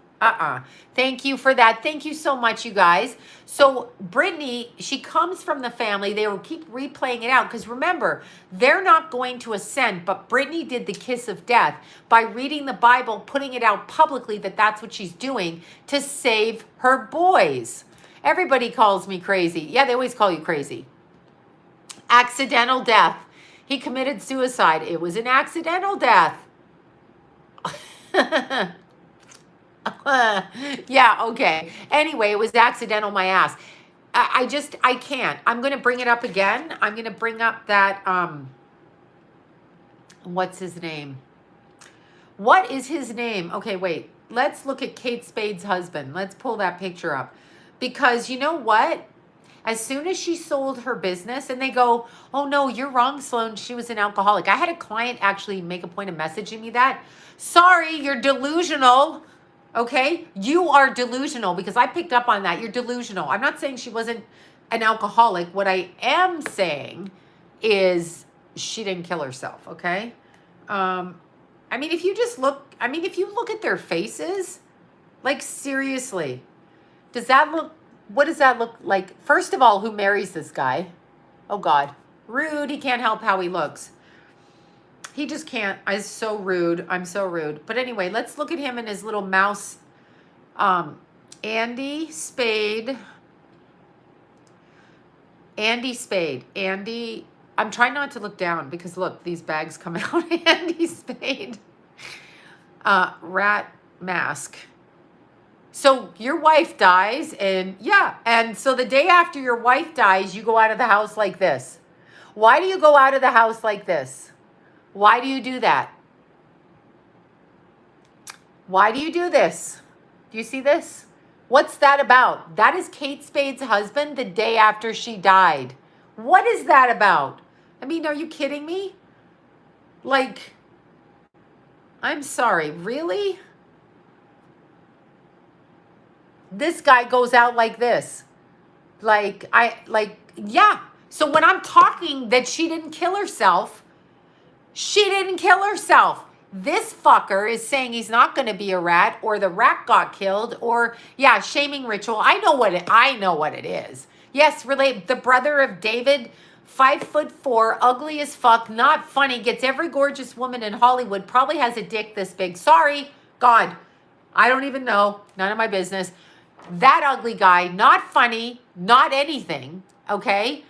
Thank you for that. Thank you so much, you guys. So Britney, she comes from the family. They will keep replaying it out because remember, they're not going to ascend, but Britney did the kiss of death by reading the Bible, putting it out publicly that that's what she's doing to save her boys. Everybody calls me crazy. Yeah, they always call you crazy. Accidental death. He committed suicide. It was an accidental death. Yeah, okay. Anyway, it was accidental, my ass. I can't. I'm going to bring it up again. I'm going to bring up that, what's his name? What is his name? Okay, wait. Let's look at Kate Spade's husband. Let's pull that picture up. Because you know what? As soon as she sold her business and they go, oh no, you're wrong, Sloan. She was an alcoholic. I had a client actually make a point of messaging me that. Sorry, you're delusional. Okay, you are delusional because I picked up on that. You're delusional. I'm not saying she wasn't an alcoholic. What I am saying is she didn't kill herself. Okay. I mean, if you just look, if you look at their faces, like seriously, what does that look like? First of all, who marries this guy? Oh God, rude. He can't help how he looks. He just can't. I'm so rude. I'm so rude. But anyway, let's look at him and his little mouse. Andy Spade. Andy, I'm trying not to look down because look, these bags come out. Andy Spade. Rat mask. So your wife dies and so the day after your wife dies, you go out of the house like this. Why do you go out of the house like this? Why do you do that? Why do you do this? Do you see this? What's that about? That is Kate Spade's husband the day after she died. What is that about? I mean, are you kidding me? Like, I'm sorry, really? This guy goes out like this. Yeah. So when I'm talking that she didn't kill herself, she didn't kill herself. This fucker is saying he's not going to be a rat or the rat got killed or shaming ritual. I know what it is. Yes, the brother of David, 5'4", ugly as fuck, not funny, gets every gorgeous woman in Hollywood, probably has a dick this big. Sorry, God. I don't even know. None of my business. That ugly guy, not funny, not anything, okay?